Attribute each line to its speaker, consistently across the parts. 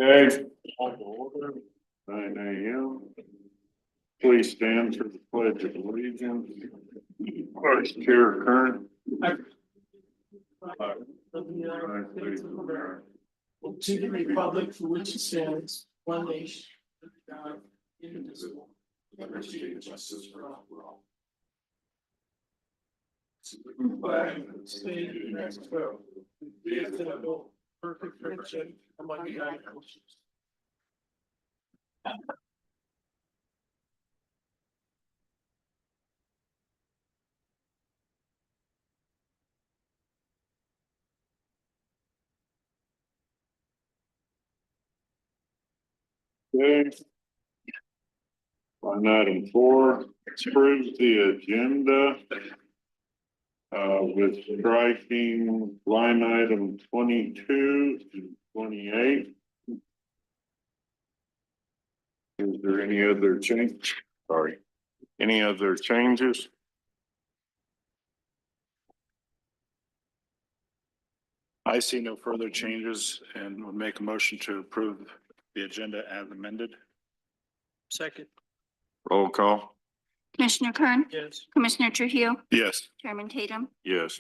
Speaker 1: Okay, call to order, 9 a.m. Please stand for the pledge of allegiance. Vice Chair Kern.
Speaker 2: Of the United States of America, to the republic for which it stands, one nation, under God, indivisible, with liberty and justice for all. Flag of the state of New Mexico, be it civil, perfect friendship among the United Nations.
Speaker 1: Okay. On item 4, approve the agenda. With striking line item 22 and 28. Is there any other change? Sorry, any other changes?
Speaker 3: I see no further changes and would make a motion to approve the agenda as amended.
Speaker 2: Second.
Speaker 1: Roll call.
Speaker 4: Commissioner Kern?
Speaker 2: Yes.
Speaker 4: Commissioner Trujillo?
Speaker 3: Yes.
Speaker 4: Chairman Tatum?
Speaker 1: Yes.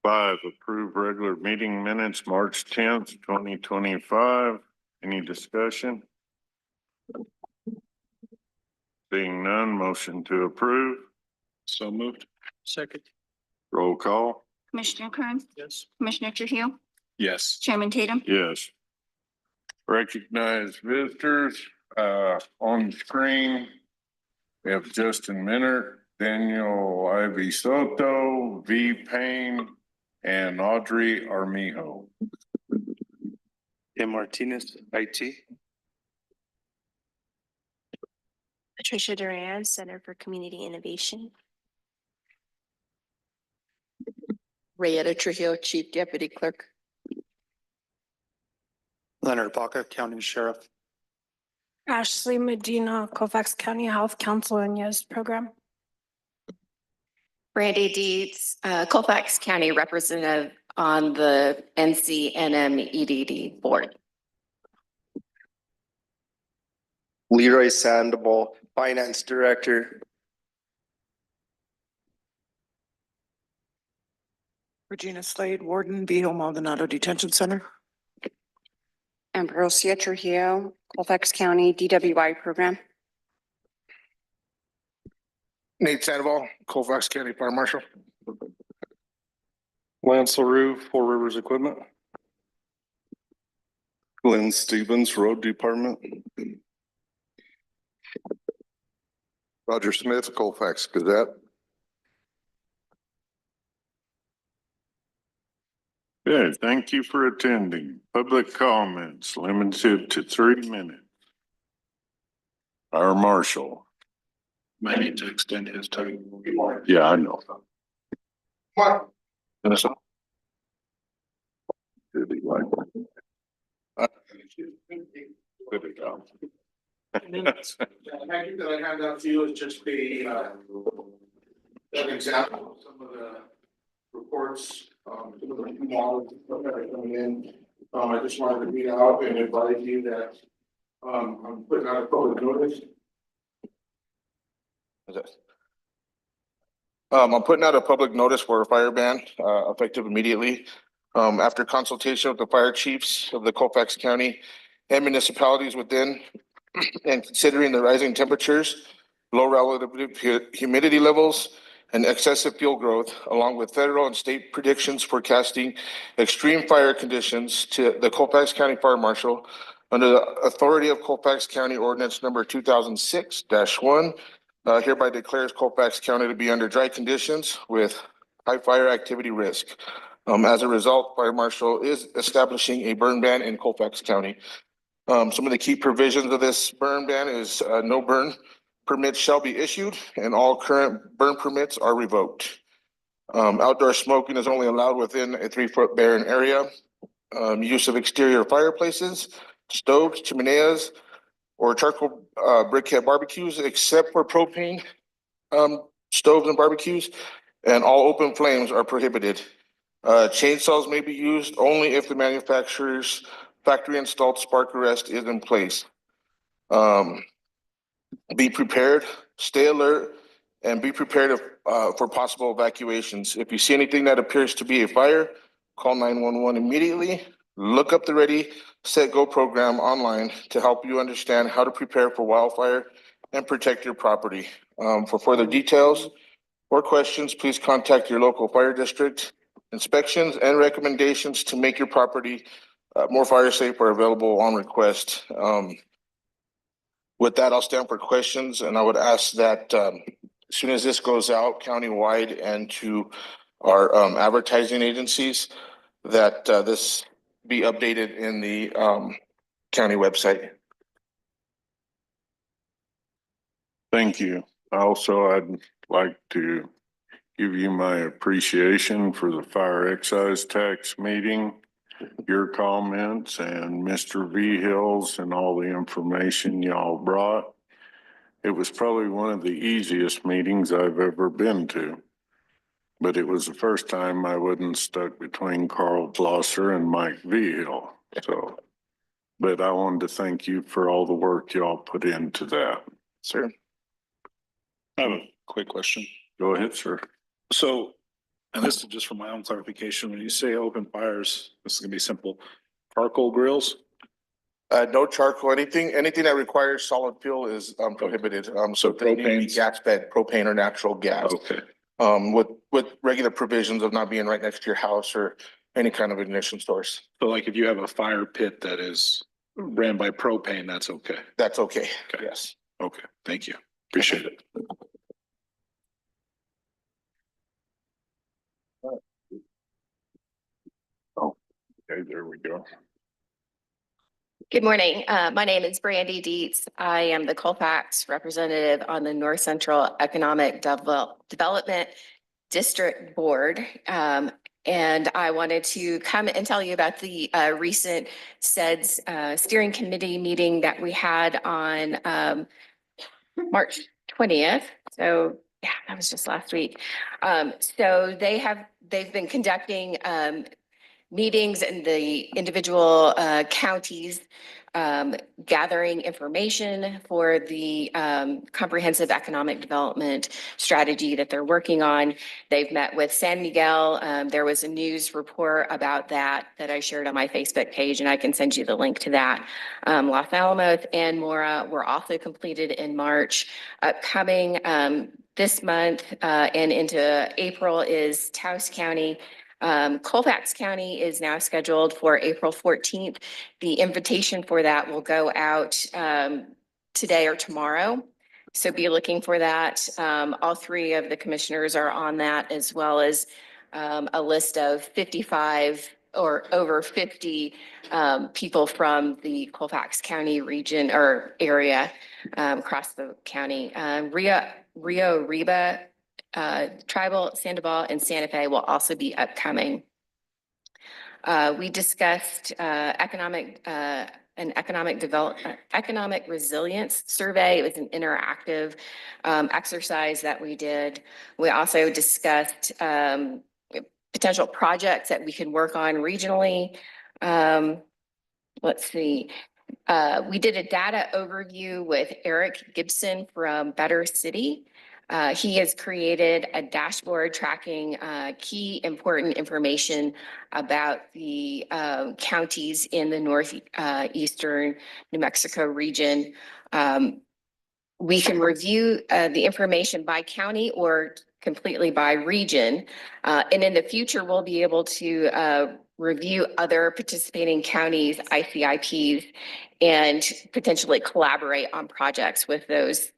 Speaker 1: 5, approve regular meeting minutes, March 10th, 2025. Any discussion? Seeing none, motion to approve.
Speaker 3: So moved.
Speaker 2: Second.
Speaker 1: Roll call.
Speaker 4: Commissioner Kern?
Speaker 2: Yes.
Speaker 4: Commissioner Trujillo?
Speaker 3: Yes.
Speaker 4: Chairman Tatum?
Speaker 1: Yes. Recognize visitors, on screen. We have Justin Minner, Daniel Ivy Soto, V Payne, and Audrey Armijo.
Speaker 3: Tim Martinez, IT.
Speaker 5: Patricia Duran, Center for Community Innovation.
Speaker 6: Rayetta Trujillo, Chief Deputy Clerk.
Speaker 3: Leonard Baca, County Sheriff.
Speaker 7: Ashley Medina, Colfax County Health Council and Yes Program.
Speaker 5: Brandy Deeds, Colfax County Representative on the NCNM EDD Board.
Speaker 8: Leroy Sandoval, Finance Director.
Speaker 6: Regina Slade, Warden, Viejo Maldonado Detention Center.
Speaker 9: Ambrosia Trujillo, Colfax County DWI Program.
Speaker 8: Nate Sandoval, Colfax County Fire Marshal.
Speaker 10: Lance LaRue, Four Rivers Equipment. Glenn Stevens, Road Department.
Speaker 11: Roger Smith, Colfax Gazette.
Speaker 1: Good, thank you for attending. Public comments limited to 3 minutes. Our marshal.
Speaker 3: Might need to extend his time.
Speaker 1: Yeah, I know.
Speaker 8: What?
Speaker 1: Minnesota. Did he like that? Good it go.
Speaker 8: Package that I hand out to you is just an example of some of the reports, some of the models that are coming in. I just wanted to read out and advise you that I'm putting out a public notice. I'm putting out a public notice for a fire ban, effective immediately. After consultation with the fire chiefs of the Colfax County and municipalities within, and considering the rising temperatures, low relative humidity levels, and excessive fuel growth, along with federal and state predictions forecasting extreme fire conditions to the Colfax County Fire Marshal under the authority of Colfax County Ordinance number 2006-1, hereby declares Colfax County to be under dry conditions with high fire activity risk. As a result, Fire Marshal is establishing a burn ban in Colfax County. Some of the key provisions of this burn ban is no burn permits shall be issued and all current burn permits are revoked. Outdoor smoking is only allowed within a 3-foot barren area. Use of exterior fireplaces, stoves, chimeneas, or charcoal briquette barbecues, except for propane stoves and barbecues, and all open flames are prohibited. Chainsaws may be used only if the manufacturer's factory installed spark arrest is in place. Be prepared, stay alert, and be prepared for possible evacuations. If you see anything that appears to be a fire, call 911 immediately. Look up the Ready, Set, Go program online to help you understand how to prepare for wildfire and protect your property. For further details or questions, please contact your local fire district. Inspections and recommendations to make your property more fire safe are available on request. With that, I'll stand for questions, and I would ask that as soon as this goes out countywide and to our advertising agencies, that this be updated in the county website.
Speaker 1: Thank you. Also, I'd like to give you my appreciation for the fire excise tax meeting, your comments, and Mr. V Hills and all the information y'all brought. It was probably one of the easiest meetings I've ever been to, but it was the first time I wasn't stuck between Carl Blosser and Mike V Hill. So, but I wanted to thank you for all the work y'all put into that.
Speaker 8: Sir.
Speaker 3: I have a quick question.
Speaker 1: Go ahead, sir.
Speaker 3: So, and this is just for my own clarification, when you say open fires, this is gonna be simple. Charcoal grills?
Speaker 8: No charcoal, anything that requires solid fuel is prohibited. So they need to be
Speaker 3: propane's-
Speaker 8: gas fed, propane or natural gas.
Speaker 3: Okay.
Speaker 8: With regular provisions of not being right next to your house or any kind of ignition source.
Speaker 3: So like if you have a fire pit that is ran by propane, that's okay.
Speaker 8: That's okay.
Speaker 3: Okay.
Speaker 8: Yes.
Speaker 3: Okay, thank you. Appreciate it.
Speaker 1: Okay, there we go.
Speaker 5: Good morning. My name is Brandy Dietz. I am the Colfax representative on the North Central Economic Development District Board. And I wanted to come and tell you about the recent SEDS steering committee meeting that we had on March 20th. So yeah, that was just last week. So they've been conducting meetings in the individual counties, gathering information for the comprehensive economic development strategy that they're working on. They've met with San Miguel. There was a news report about that I shared on my Facebook page, and I can send you the link to that. Los Alamos and Mora were also completed in March. Upcoming this month and into April is Taos County. Colfax County is now scheduled for April 14th. The invitation for that will go out today or tomorrow. So be looking for that. All three of the commissioners are on that, as well as a list of 55 or over 50 people from the Colfax County region or area across the county. Rio Arriba Tribal, Sandoval, and Santa Fe will also be upcoming. We discussed economic resilience survey. It was an interactive exercise that we did. We also discussed potential projects that we could work on regionally. Let's see. We did a data overview with Eric Gibson from Better City. He has created a dashboard tracking key important information about the counties in the northeastern New Mexico region. We can review the information by county or completely by region. And in the future, we'll be able to review other participating counties, ICIPs, and potentially collaborate on projects with those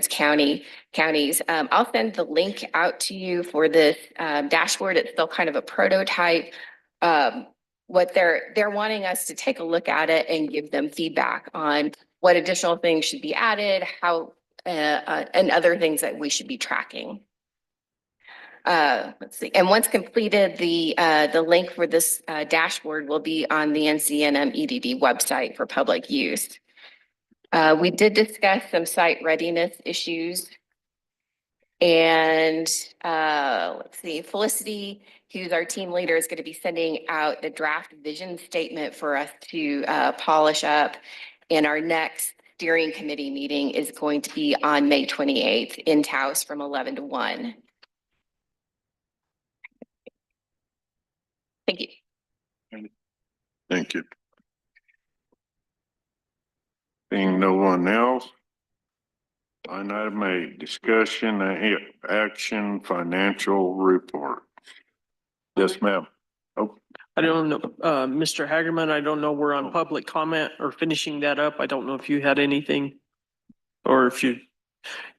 Speaker 5: counties. I'll send the link out to you for this dashboard. It's still kind of a prototype. What they're wanting us to take a look at it and give them feedback on what additional things should be added, how and other things that we should be tracking. Let's see. And once completed, the link for this dashboard will be on the NCNM EDD website for public use. We did discuss some site readiness issues. And let's see, Felicity, who's our team leader, is going to be sending out the draft vision statement for us to polish up. And our next steering committee meeting is going to be on May 28th in Taos from 11 to 1. Thank you.
Speaker 1: Thank you. Being no one else. Line item 8, discussion and action financial report. Yes, ma'am. Oh,
Speaker 2: I don't know, Mr. Hagerman, I don't know, we're on public comment or finishing that up. I don't know if you had anything. Or if you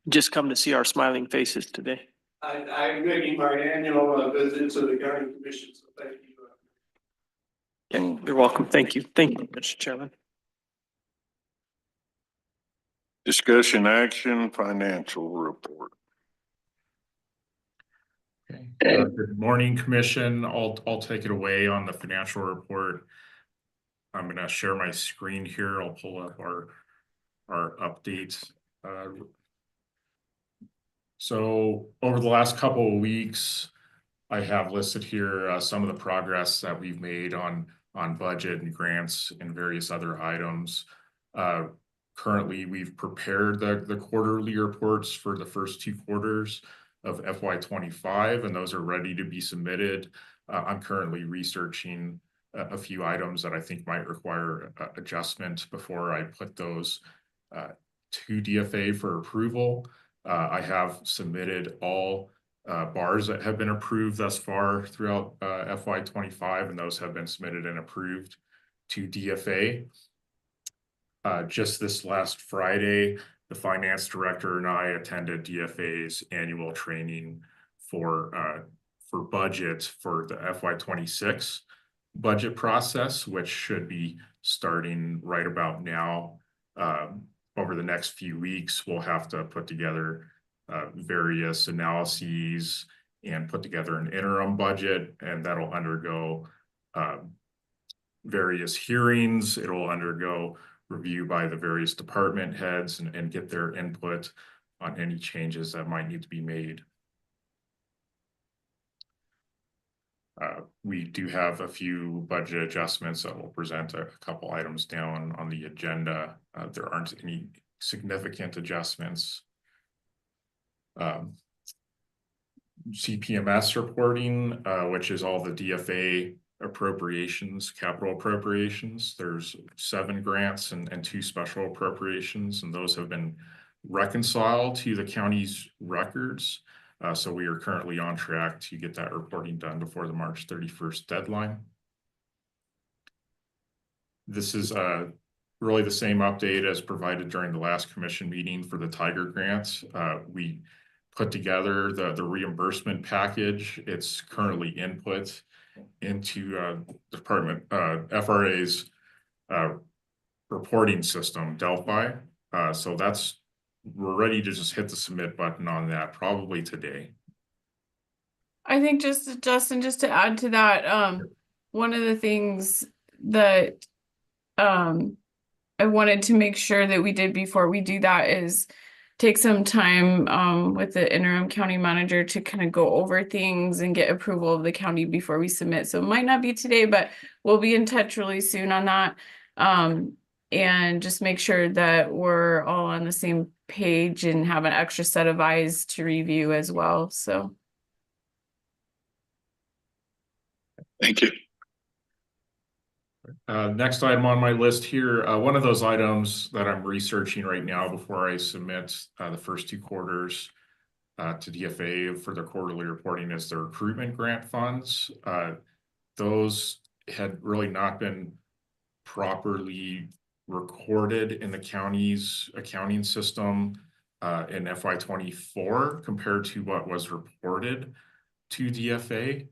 Speaker 2: just come to see our smiling faces today.
Speaker 12: I'm making my annual visit to the county commission, so thank you.
Speaker 2: Yeah, you're welcome. Thank you. Thank you, Mr. Chairman.
Speaker 1: discussion action financial report.
Speaker 13: Okay. Good morning, Commission. I'll take it away on the financial report. I'm going to share my screen here. I'll pull up our updates. So over the last couple of weeks, I have listed here some of the progress that we've made on budget and grants and various other items. Currently, we've prepared the quarterly reports for the first 2 quarters of FY25, and those are ready to be submitted. I'm currently researching a few items that I think might require adjustment before I put those to DFA for approval. I have submitted all bars that have been approved thus far throughout FY25, and those have been submitted and approved to DFA. Just this last Friday, the finance director and I attended DFA's annual training for budget for the FY26 budget process, which should be starting right about now. Over the next few weeks, we'll have to put together various analyses and put together an interim budget, and that'll undergo various hearings. It'll undergo review by the various department heads and get their input on any changes that might need to be made. We do have a few budget adjustments that will present a couple items down on the agenda. There aren't any significant adjustments. CPMS reporting, which is all the DFA appropriations, capital appropriations. There's 7 grants and 2 special appropriations, and those have been reconciled to the county's records. So we are currently on track to get that reporting done before the March 31st deadline. This is really the same update as provided during the last commission meeting for the Tiger grants. We put together the reimbursement package. It's currently input into department FRA's reporting system, Delphi. So we're ready to just hit the submit button on that probably today.
Speaker 14: I think just Justin, just to add to that, one of the things that I wanted to make sure that we did before we do that is take some time with the interim county manager to kind of go over things and get approval of the county before we submit. So it might not be today, but we'll be in touch really soon on that. And just make sure that we're all on the same page and have an extra set of eyes to review as well. So.
Speaker 13: Thank you. Next item on my list here, one of those items that I'm researching right now before I submit the first 2 quarters to DFA for their quarterly reporting is the recruitment grant funds. Those had really not been properly recorded in the county's accounting system in FY24 compared to what was reported to DFA.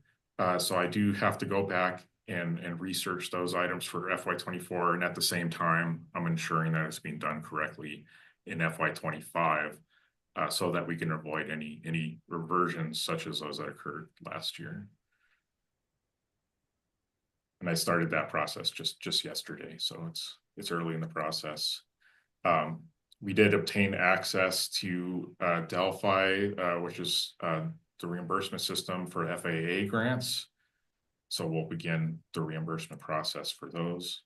Speaker 13: So I do have to go back and research those items for FY24, and at the same time, I'm ensuring that it's being done correctly in FY25 so that we can avoid any reversions such as those that occurred last year. And I started that process just yesterday, so it's early in the process. We did obtain access to Delphi, which is the reimbursement system for FAA grants. So we'll begin the reimbursement process for those.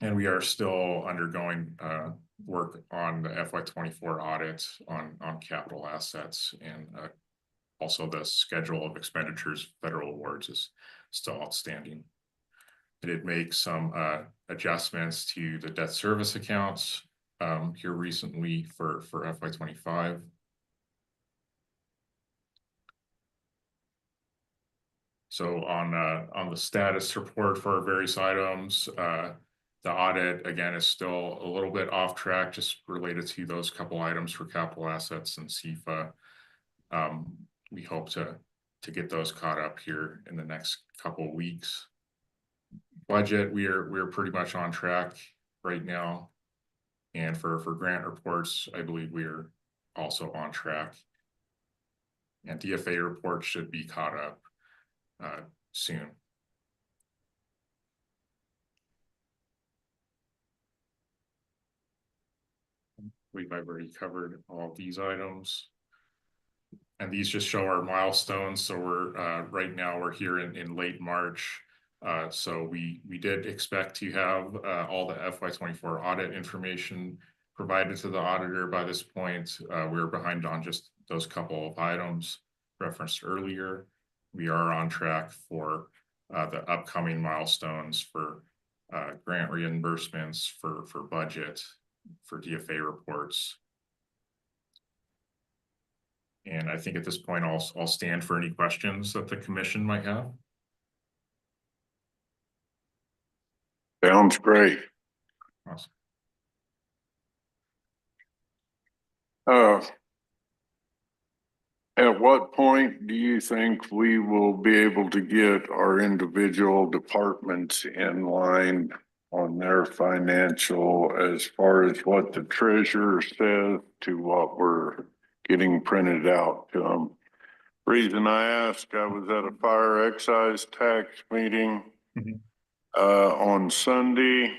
Speaker 13: And we are still undergoing work on the FY24 audit on capital assets, and also the schedule of expenditures, federal awards is still outstanding. I did make some adjustments to the debt service accounts here recently for FY25. So on the status report for our various items, the audit, again, is still a little bit off track, just related to those couple items for capital assets and CFA. We hope to get those caught up here in the next couple of weeks. Budget, we're pretty much on track right now. And for grant reports, I believe we're also on track. And DFA reports should be caught up soon. We've already covered all of these items. And these just show our milestones. So we're right now we're here in late March. So we did expect to have all the FY24 audit information provided to the auditor by this point. We were behind on just those couple of items referenced earlier. We are on track for the upcoming milestones for grant reimbursements, for budget, for DFA reports. And I think at this point, I'll stand for any questions that the commission might have.
Speaker 1: Sounds great.
Speaker 13: Awesome.
Speaker 1: At what point do you think we will be able to get our individual departments in line on their financial, as far as what the treasurer says to what we're getting printed out to them? Reason I ask, I was at a fire excise tax meeting on Sunday,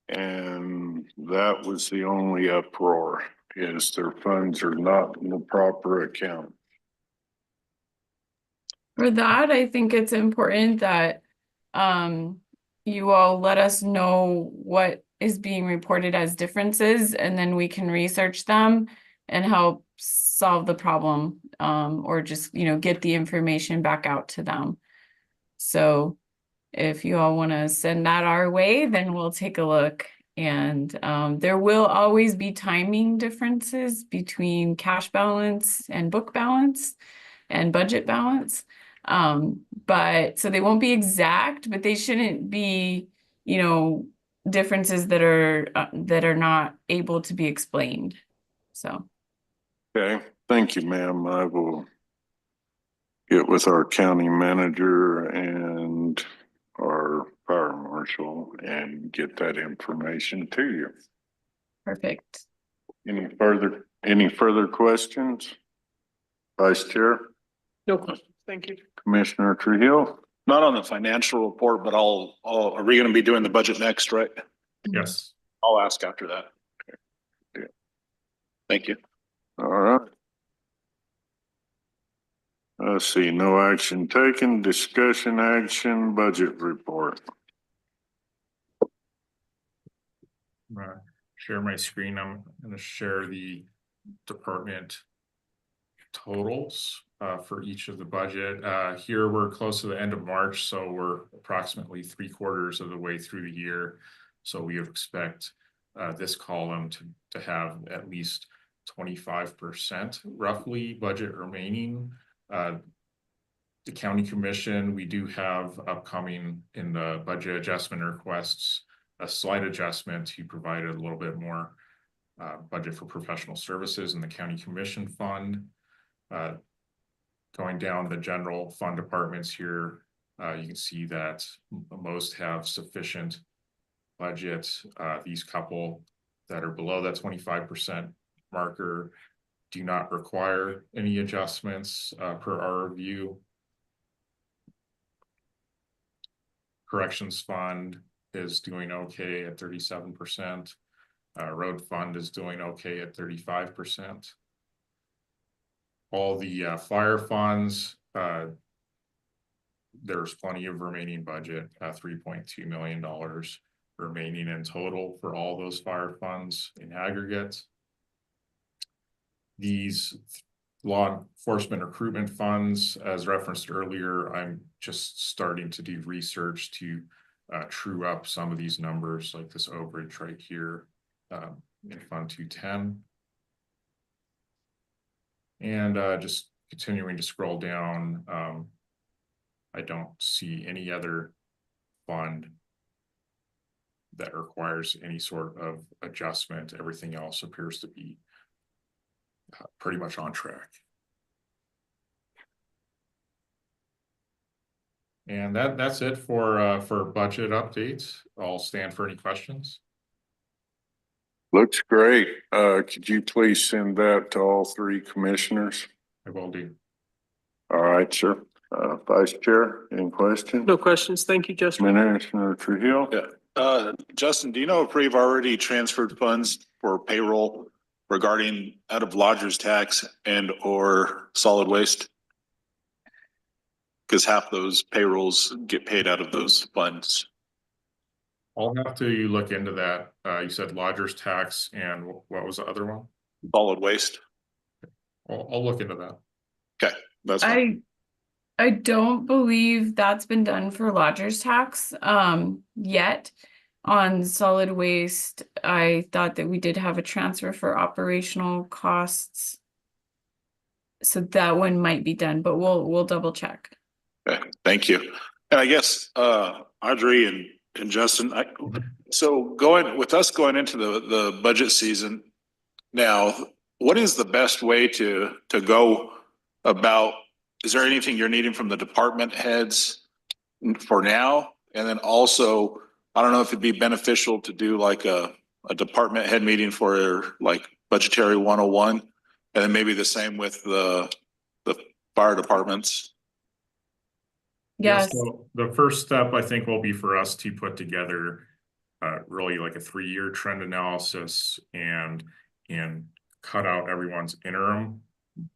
Speaker 1: and that was the only uproar, is their funds are not in the proper account.
Speaker 14: For that, I think it's important that you all let us know what is being reported as differences, and then we can research them and help solve the problem, or just, get the information back out to them. So if you all want to send that our way, then we'll take a look. And there will always be timing differences between cash balance and book balance and budget balance. But so they won't be exact, but they shouldn't be, differences that are not able to be explained. So.
Speaker 1: Okay, thank you, ma'am. I will get with our county manager and our fire marshal and get that information to you.
Speaker 14: Perfect.
Speaker 1: Any further questions? Vice Chair?
Speaker 6: No questions. Thank you.
Speaker 1: Commissioner Trujillo?
Speaker 3: Not on the financial report, but are we going to be doing the budget next, right?
Speaker 13: Yes.
Speaker 3: I'll ask after that.
Speaker 1: Okay.
Speaker 3: Thank you.
Speaker 1: All right. Let's see, no action taken, discussion action, budget report.
Speaker 13: Share my screen. I'm going to share the department totals for each of the budget. Here we're close to the end of March, so we're approximately 3/4 of the way through the year. So we expect this column to have at least 25% roughly budget remaining. The county commission, we do have upcoming in the budget adjustment requests a slight adjustment to provide a little bit more budget for professional services in the county commission fund. Going down the general fund departments here, you can see that most have sufficient budget. These couple that are below that 25% marker do not require any adjustments per our review. Corrections fund is doing okay at 37%. Road fund is doing okay at 35%. All the fire funds, there's plenty of remaining budget, $3.2 million remaining in total for all those fire funds in aggregate. These law enforcement recruitment funds, as referenced earlier, I'm just starting to do research to true up some of these numbers, like this overage right here in Fund 210. And just continuing to scroll down, I don't see any other fund that requires any sort of adjustment. Everything else appears to be pretty much on track. And that's it for budget updates. I'll stand for any questions.
Speaker 1: Looks great. Could you please send that to all three commissioners?
Speaker 13: I will do.
Speaker 1: All right, sir. Vice Chair, any questions?
Speaker 2: No questions. Thank you, Justin.
Speaker 1: Commissioner Trujillo?
Speaker 3: Yeah. Justin, do you know if we've already transferred funds for payroll regarding out of lodgers tax and or solid waste? Because half those payrolls get paid out of those funds.
Speaker 13: I'll have to look into that. You said lodgers tax and what was the other one?
Speaker 3: Solid waste.
Speaker 13: I'll look into that.
Speaker 3: Okay, that's fine.
Speaker 14: I don't believe that's been done for lodgers tax yet. On solid waste, I thought that we did have a transfer for operational costs. So that one might be done, but we'll double check.
Speaker 3: Okay, thank you. And I guess Audrey and Justin, so going into the budget season now, what is the best way to go about? Is there anything you're needing from the department heads for now? And then also, I don't know if it'd be beneficial to do like a department head meeting for like budgetary 101, and then maybe the same with the fire departments.
Speaker 14: Yes.
Speaker 13: So the first step I think will be for us to put together really like a 3-year trend analysis and cut out everyone's interim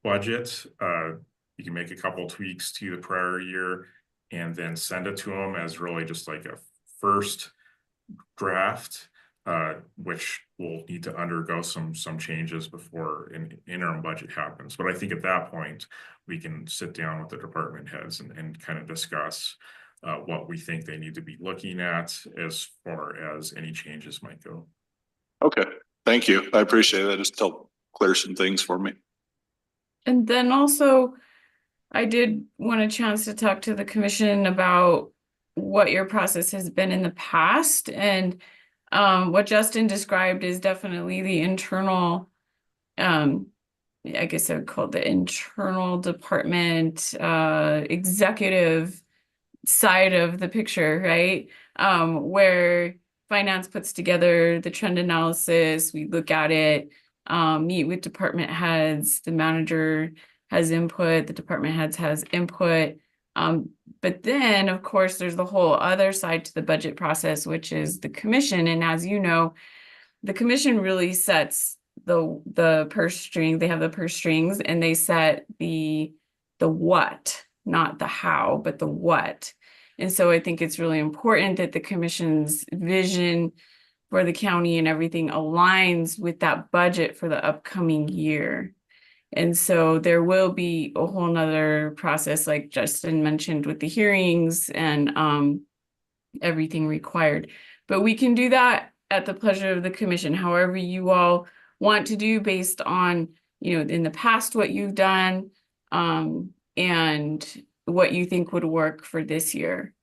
Speaker 13: budget. You can make a couple tweaks to the prior year and then send it to them as really just like a first draft, which will need to undergo some changes before an interim budget happens. But I think at that point, we can sit down with the department heads and kind of discuss what we think they need to be looking at as far as any changes might go.
Speaker 3: Okay, thank you. I appreciate that. Just help clear some things for me.
Speaker 14: And then also, I did want a chance to talk to the commission about what your process has been in the past. And what Justin described is definitely the internal, I guess I would call it the internal department, executive side of the picture, right? Where finance puts together the trend analysis, we look at it, meet with department heads, the manager has input, the department heads has input. But then of course, there's the whole other side to the budget process, which is the commission. And as you know, the commission really sets the purse string. They have the purse strings and they set the what, not the how, but the what. And so I think it's really important that the commission's vision for the county and everything aligns with that budget for the upcoming year. And so there will be a whole nother process, like Justin mentioned, with the hearings and everything required. But we can do that at the pleasure of the commission, however you all want to do based on, in the past, what you've done and what you think would work for this year.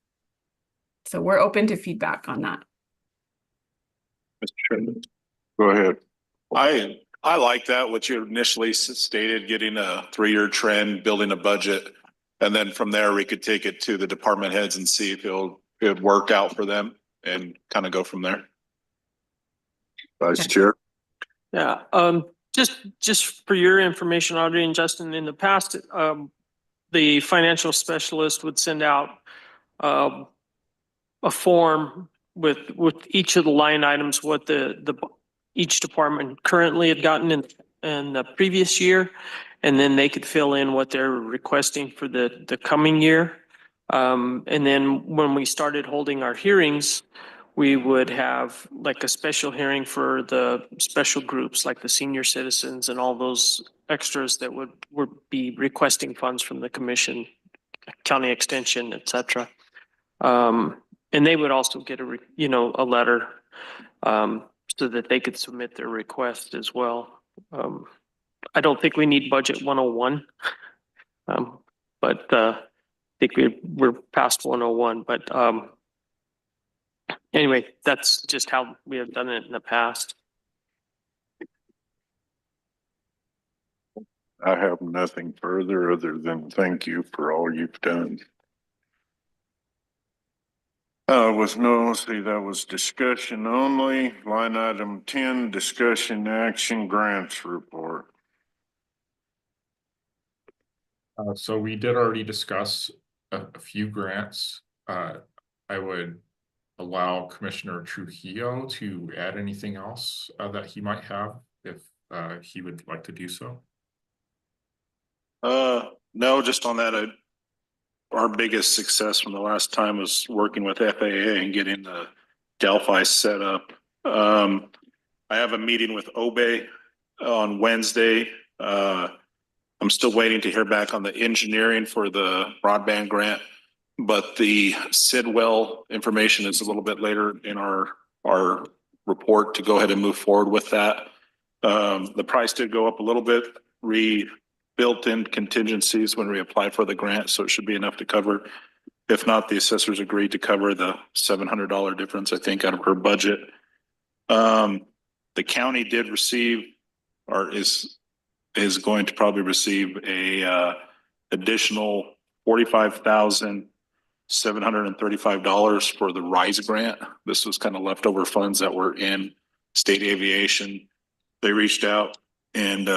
Speaker 14: So we're open to feedback on that.
Speaker 3: Mr. Chairman.
Speaker 1: Go ahead.
Speaker 3: I like that, what you initially stated, getting a 3-year trend, building a budget. And then from there, we could take it to the department heads and see if it would work out for them and kind of go from there.
Speaker 1: Vice Chair.
Speaker 2: Yeah, just for your information, Audrey and Justin, in the past, the financial specialist would send out a form with each of the line items, what each department currently had gotten in the previous year. And then they could fill in what they're requesting for the coming year. And then when we started holding our hearings, we would have like a special hearing for the special groups, like the senior citizens and all those extras that would be requesting funds from the commission, county extension, et cetera. And they would also get a letter, so that they could submit their request as well. I don't think we need budget 101. But I think we're past 101, but anyway, that's just how we have done it in the past.
Speaker 1: I have nothing further other than thank you for all you've done. That was discussion only. Line item 10, discussion action grants report.
Speaker 13: So we did already discuss a few grants. I would allow Commissioner Trujillo to add anything else that he might have if he would like to do so.
Speaker 3: No, just on that, our biggest success from the last time was working with FAA and getting the Delphi set up. I have a meeting with Obey on Wednesday. I'm still waiting to hear back on the engineering for the broadband grant, but the Sidwell information is a little bit later in our report to go ahead and move forward with that. The price did go up a little bit. We built in contingencies when we applied for the grant, so it should be enough to cover. If not, the assessors agreed to cover the $700 difference, I think, out of her budget. The county did receive, or is going to probably receive a additional $45,735 for the RISE grant. This was kind of leftover funds that were in state aviation. They reached out and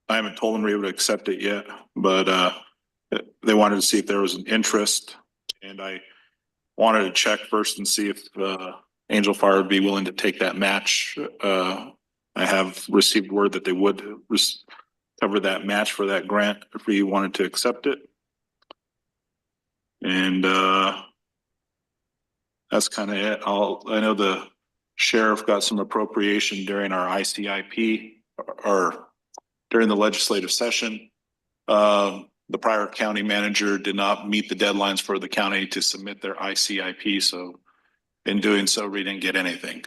Speaker 3: I haven't told them we would accept it yet, but they wanted to see if there was an interest, and I wanted to check first and see if Angel Fire would be willing to take that match. I have received word that they would cover that match for that grant if we wanted to accept it. And that's kind of it. I know the sheriff got some appropriation during our ICIP or during the legislative session. The prior county manager did not meet the deadlines for the county to submit their ICIP. So in doing so, we didn't get anything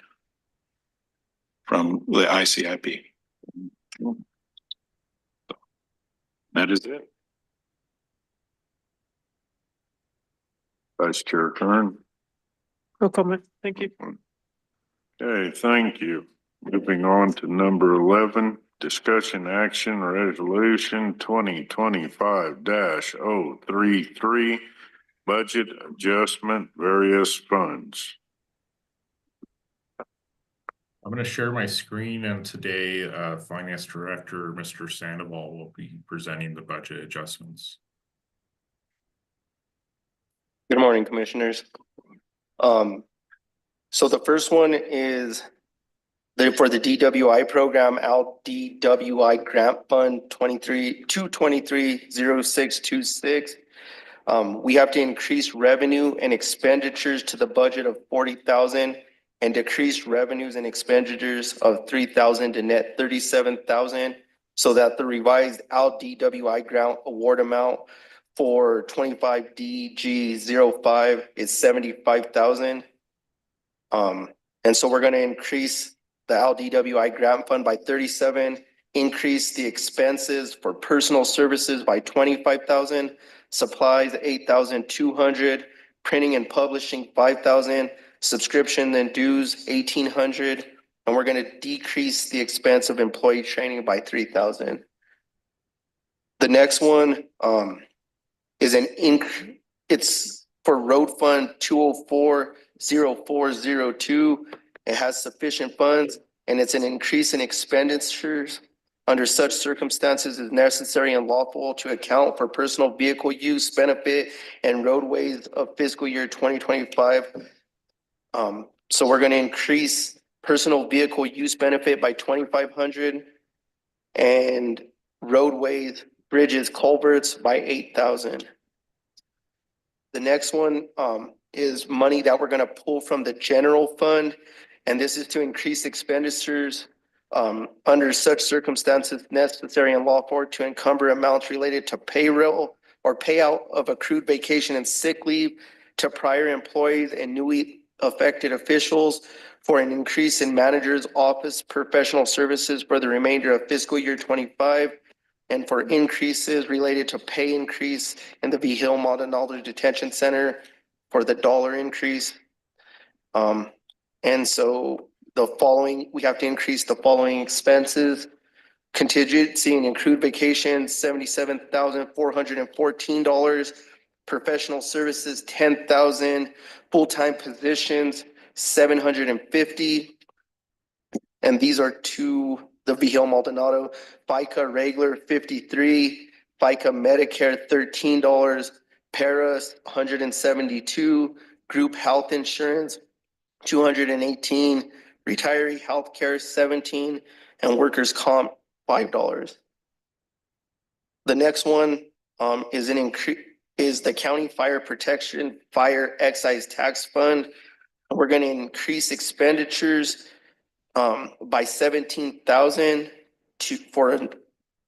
Speaker 3: from the ICIP. That is it.
Speaker 1: Vice Chair Kern.
Speaker 2: No comment. Thank you.
Speaker 1: Okay, thank you. Moving on to number 11, discussion action resolution 2025-033, budget adjustment, various funds.
Speaker 13: I'm going to share my screen, and today Finance Director Mr. Sandoval will be presenting the budget adjustments.
Speaker 15: Good morning, Commissioners. So the first one is for the DWI program, DWI Grant Fund 2230626. We have to increase revenue and expenditures to the budget of 40,000 and decrease revenues and expenditures of 3,000 to net 37,000, so that the revised DWI grant award amount for 25DG05 is 75,000. And so we're going to increase the DWI grant fund by 37, increase the expenses for personal services by 25,000, supplies 8,200, printing and publishing 5,000, subscription and dues 1,800, and we're going to decrease the expense of employee training by 3,000. The next one is it's for Road Fund 2040402. It has sufficient funds, and it's an increase in expenditures under such circumstances is necessary and lawful to account for personal vehicle use, benefit, and roadways of fiscal year 2025. So we're going to increase personal vehicle use benefit by 2,500, and roadways, bridges, culverts by 8,000. The next one is money that we're gonna pull from the general fund, and this is to increase expenditures under such circumstances necessary and lawful to encumber amounts related to payroll or payout of accrued vacation and sick leave to prior employees and newly affected officials for an increase in manager's office professional services for the remainder of fiscal year 25, and for increases related to pay increase in the Vigil Maldonado Detention Center for the dollar increase. And so the following, we have to increase the following expenses: contingency and accrued vacation, $77,414. Professional services, 10,000. Full-time positions, 750. And these are to the Vigil Maldonado. FICA regular, 53. FICA Medicare, $13. Paras, 172. Group health insurance, 218. Retiree healthcare, 17. And workers' comp, $5. The next one is an increase, is the county fire protection fire excise tax fund. We're going to increase expenditures by 17,000 for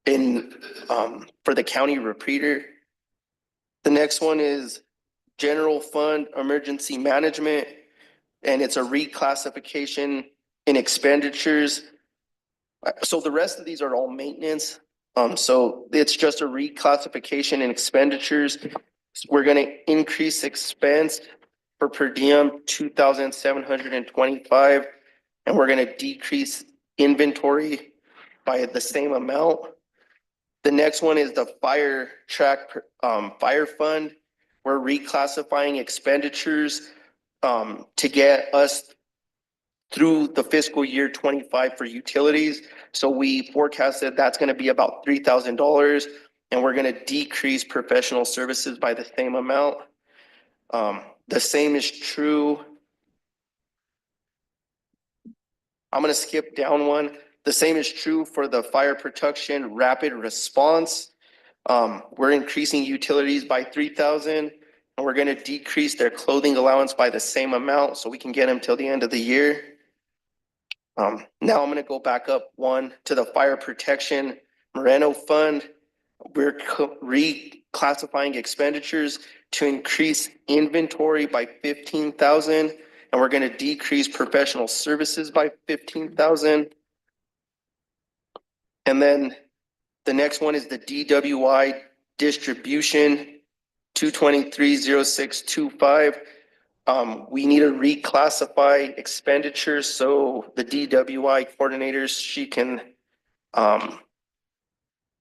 Speaker 15: the county repeater. The next one is general fund emergency management, and it's a reclassification in expenditures. So the rest of these are all maintenance. So it's just a reclassification in expenditures. We're going to increase expense for per diem 2,725, and we're going to decrease inventory by the same amount. The next one is the fire track fire fund. We're reclassifying expenditures to get us through the fiscal year 25 for utilities. So we forecasted that's going to be about $3,000, and we're going to decrease professional services by the same amount. The same is true. I'm going to skip down one. The same is true for the fire protection rapid response. We're increasing utilities by 3,000, and we're going to decrease their clothing allowance by the same amount so we can get them till the end of the year. Now I'm going to go back up one to the fire protection Moreno fund. We're reclassifying expenditures to increase inventory by 15,000, and we're going to decrease professional services by 15,000. And then the next one is the DWI distribution 2230625. We need to reclassify expenditures so the DWI coordinators, she can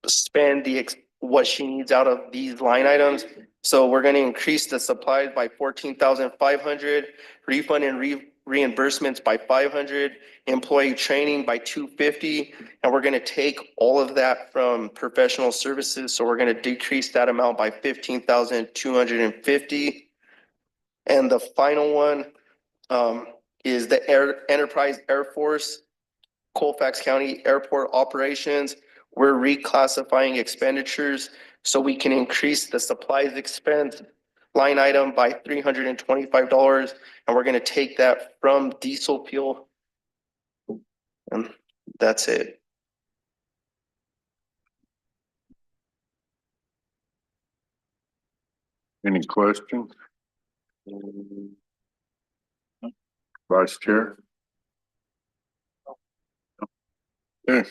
Speaker 15: spend what she needs out of these line items. So we're going to increase the supplies by 14,500, refund and reimbursements by 500, employee training by 250, and we're going to take all of that from professional services. So we're going to decrease that amount by 15,250. And the final one is the Enterprise Air Force, Colfax County Airport Operations. We're reclassifying expenditures so we can increase the supplies expense line item by $325, and we're going to take that from diesel fuel. And that's it.
Speaker 1: Any questions? Vice Chair? Okay.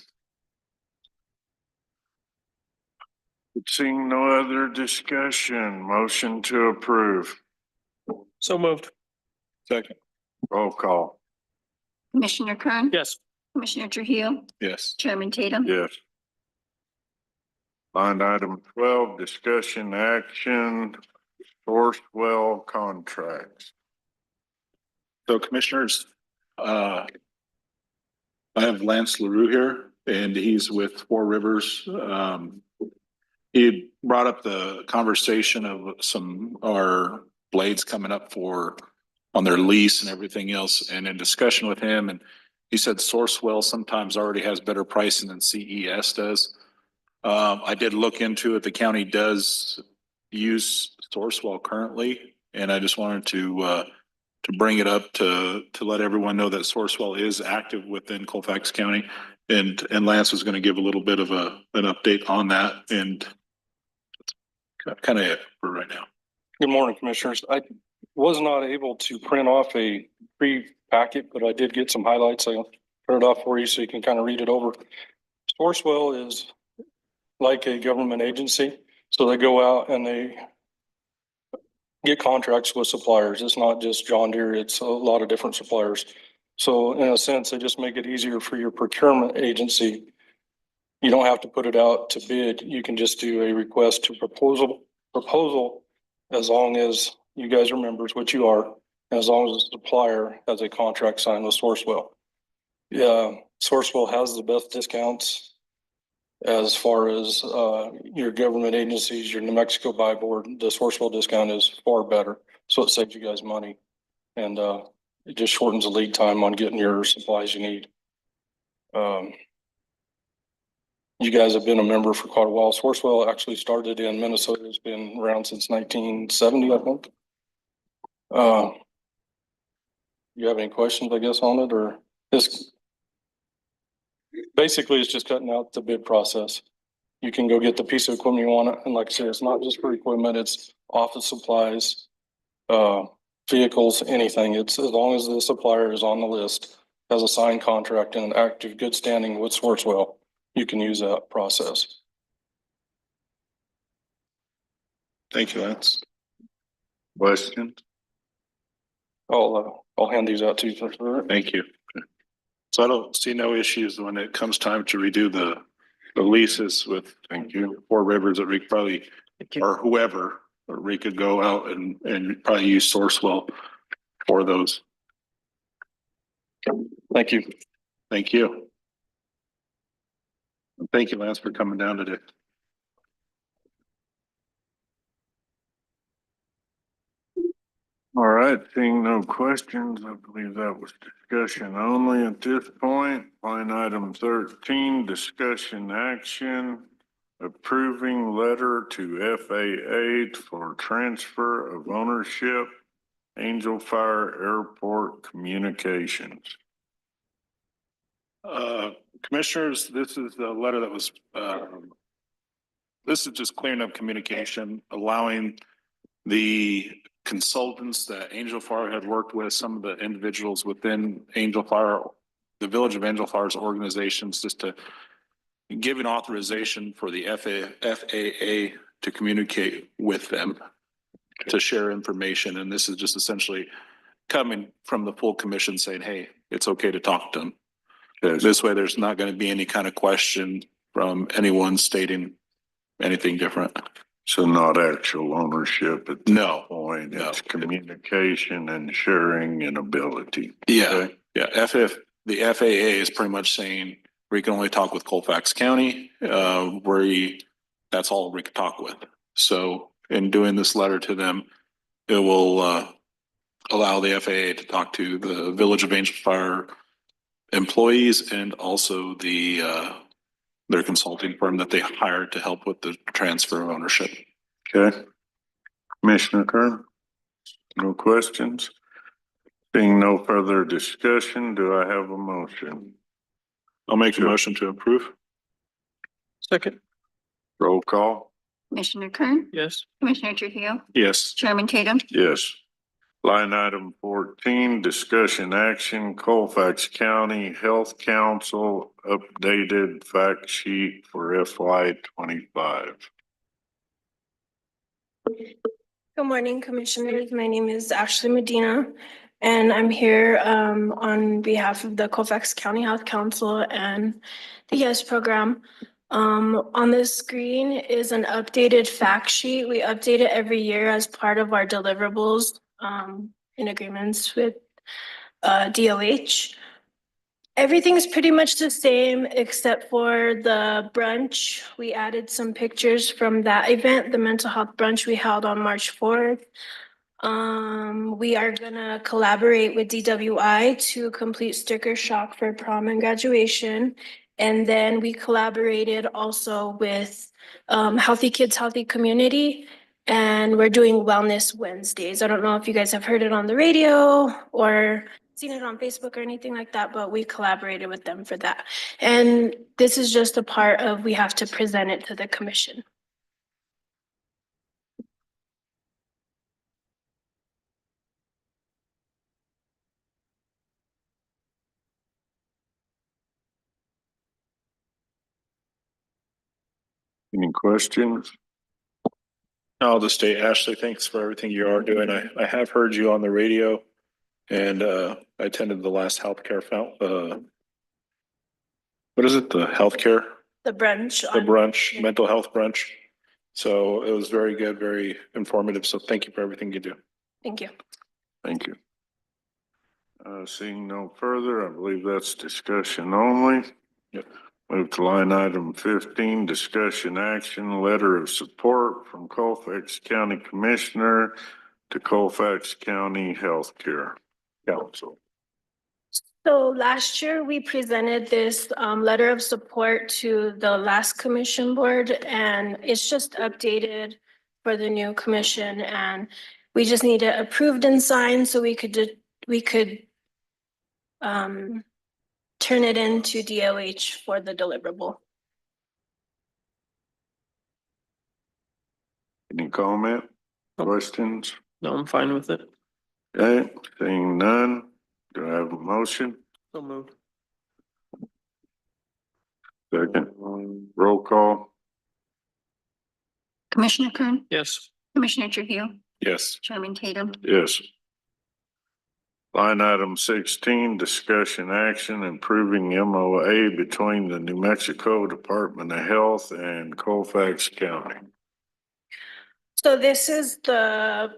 Speaker 1: Seeing no other discussion, motion to approve.
Speaker 2: So moved.
Speaker 3: Second.
Speaker 1: Roll call.
Speaker 4: Commissioner Kern?
Speaker 2: Yes.
Speaker 4: Commissioner Trujillo?
Speaker 3: Yes.
Speaker 4: Chairman Tatum?
Speaker 1: Yes. Line item 12, discussion action, Sourcewell Contracts.
Speaker 3: So commissioners, I have Lance LaRue here, and he's with Four Rivers. He brought up the conversation of some our blades coming up on their lease and everything else, and in discussion with him, and you said Sourcewell sometimes already has better pricing than CES does. I did look into it. The county does use Sourcewell currently, and I just wanted to bring it up to let everyone know that Sourcewell is active within Colfax County. And Lance was going to give a little bit of an update on that, and kind of it for right now.
Speaker 10: Good morning, Commissioners. I was not able to print off a pre-packet, but I did get some highlights. I'll print it off for you so you can kind of read it over. Sourcewell is like a government agency, so they go out and they get contracts with suppliers. It's not just John Deere, it's a lot of different suppliers. So in a sense, they just make it easier for your procurement agency. You don't have to put it out to bid. You can just do a request to proposal as long as you guys are members, which you are, and as long as the supplier has a contract signed with Sourcewell. Yeah, Sourcewell has the best discounts as far as your government agencies, your New Mexico buy board. The Sourcewell discount is far better, so it saves you guys money, and it just shortens the lead time on getting your supplies you need. You guys have been a member for quite a while. Sourcewell actually started in Minnesota. It's been around since 1970, I think. You have any questions, I guess, on it, or this? Basically, it's just cutting out the bid process. You can go get the piece of equipment you want, and like I said, it's not just for equipment, it's office supplies, vehicles, anything. It's as long as the supplier is on the list, has a signed contract and an active good standing with Sourcewell, you can use that process.
Speaker 3: Thank you, Lance.
Speaker 1: Questions?
Speaker 10: I'll hand these out to you for sure.
Speaker 3: Thank you. So I don't see no issues when it comes time to redo the leases with, thank you, Four Rivers, that we probably, or whoever, or we could go out and probably use Sourcewell for those.
Speaker 10: Thank you.
Speaker 3: Thank you. Thank you, Lance, for coming down today.
Speaker 1: All right, seeing no questions, I believe that was discussion only at this point. Line item 13, discussion action, approving letter to FAA for transfer of ownership, Angel Fire Airport Communications.
Speaker 3: Commissioners, this is the letter that was, this is just clearing up communication, allowing the consultants that Angel Fire had worked with, some of the individuals within Angel Fire, the Village of Angel Fire's organizations, just to give an authorization for the FAA to communicate with them, to share information. And this is just essentially coming from the full commission saying, hey, it's okay to talk to them.
Speaker 1: Yes.
Speaker 3: This way, there's not going to be any kind of question from anyone stating anything different.
Speaker 1: So not actual ownership at this point,
Speaker 3: No.
Speaker 1: it's communication and sharing and ability.
Speaker 3: Yeah,
Speaker 1: Okay.
Speaker 3: yeah. The FAA is pretty much saying we can only talk with Colfax County, that's all we can talk with. So in doing this letter to them, it will allow the FAA to talk to the Village of Angel Fire employees and also their consulting firm that they hired to help with the transfer of ownership.
Speaker 1: Okay. Commissioner Kern? No questions? Seeing no further discussion, do I have a motion?
Speaker 3: I'll make a motion to approve.
Speaker 2: Second.
Speaker 1: Roll call?
Speaker 4: Commissioner Kern,
Speaker 2: Yes.
Speaker 4: Commissioner Trujillo,
Speaker 3: Yes.
Speaker 4: Chairman Tatum,
Speaker 1: Yes. Line item 14, discussion action, Colfax County Health Council updated fact sheet for FY25.
Speaker 7: Good morning, Commissioners. My name is Ashley Medina, and I'm here on behalf of the Colfax County Health Council and the YES program. On the screen is an updated fact sheet. We update it every year as part of our deliverables in agreements with DOH. Everything's pretty much the same except for the brunch. We added some pictures from that event, the mental health brunch we held on March 4th. We are gonna collaborate with DWI to complete sticker shock for prom and graduation. And then we collaborated also with Healthy Kids, Healthy Community. And we're doing Wellness Wednesdays. I don't know if you guys have heard it on the radio or seen it on Facebook or anything like that, but we collaborated with them for that. And this is just a part of, we have to present it to the commission.
Speaker 1: Any questions?
Speaker 3: I'll just say, Ashley, thanks for everything you are doing. I have heard you on the radio and I attended the last healthcare what is it? The healthcare,
Speaker 7: The brunch.
Speaker 3: the brunch, mental health brunch. So it was very good, very informative. So thank you for everything you do.
Speaker 7: Thank you.
Speaker 1: Thank you. Seeing no further, I believe that's discussion only.
Speaker 3: Yep.
Speaker 1: Move to line item 15, discussion action, letter of support from Colfax County Commissioner to Colfax County Healthcare Council.
Speaker 7: So last year, we presented this letter of support to the last commission board, and it's just updated for the new commission, and we just need it approved and signed so we could turn it into DOH for the deliverable.
Speaker 1: Any comment, questions?
Speaker 2: No, I'm fine with it.
Speaker 1: Okay, seeing none, do I have a motion?
Speaker 2: So moved.
Speaker 1: Second, roll call.
Speaker 4: Commissioner Kern,
Speaker 2: Yes.
Speaker 4: Commissioner Trujillo,
Speaker 3: Yes.
Speaker 4: Chairman Tatum,
Speaker 1: Yes. Line item 16, discussion action improving MOA between the New Mexico Department of Health and Colfax County.
Speaker 7: So this is the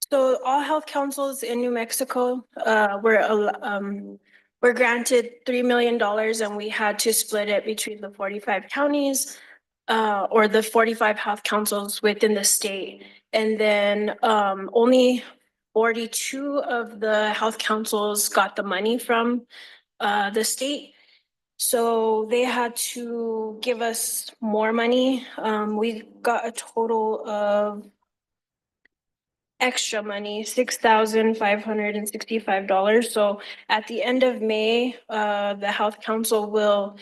Speaker 7: so all health councils in New Mexico were granted $3 million, and we had to split it between the 45 counties or the 45 health councils within the state. And then only 42 of the health councils got the money from the state. So they had to give us more money. We got a total of extra money, $6,565. So at the end of May, the Health Council will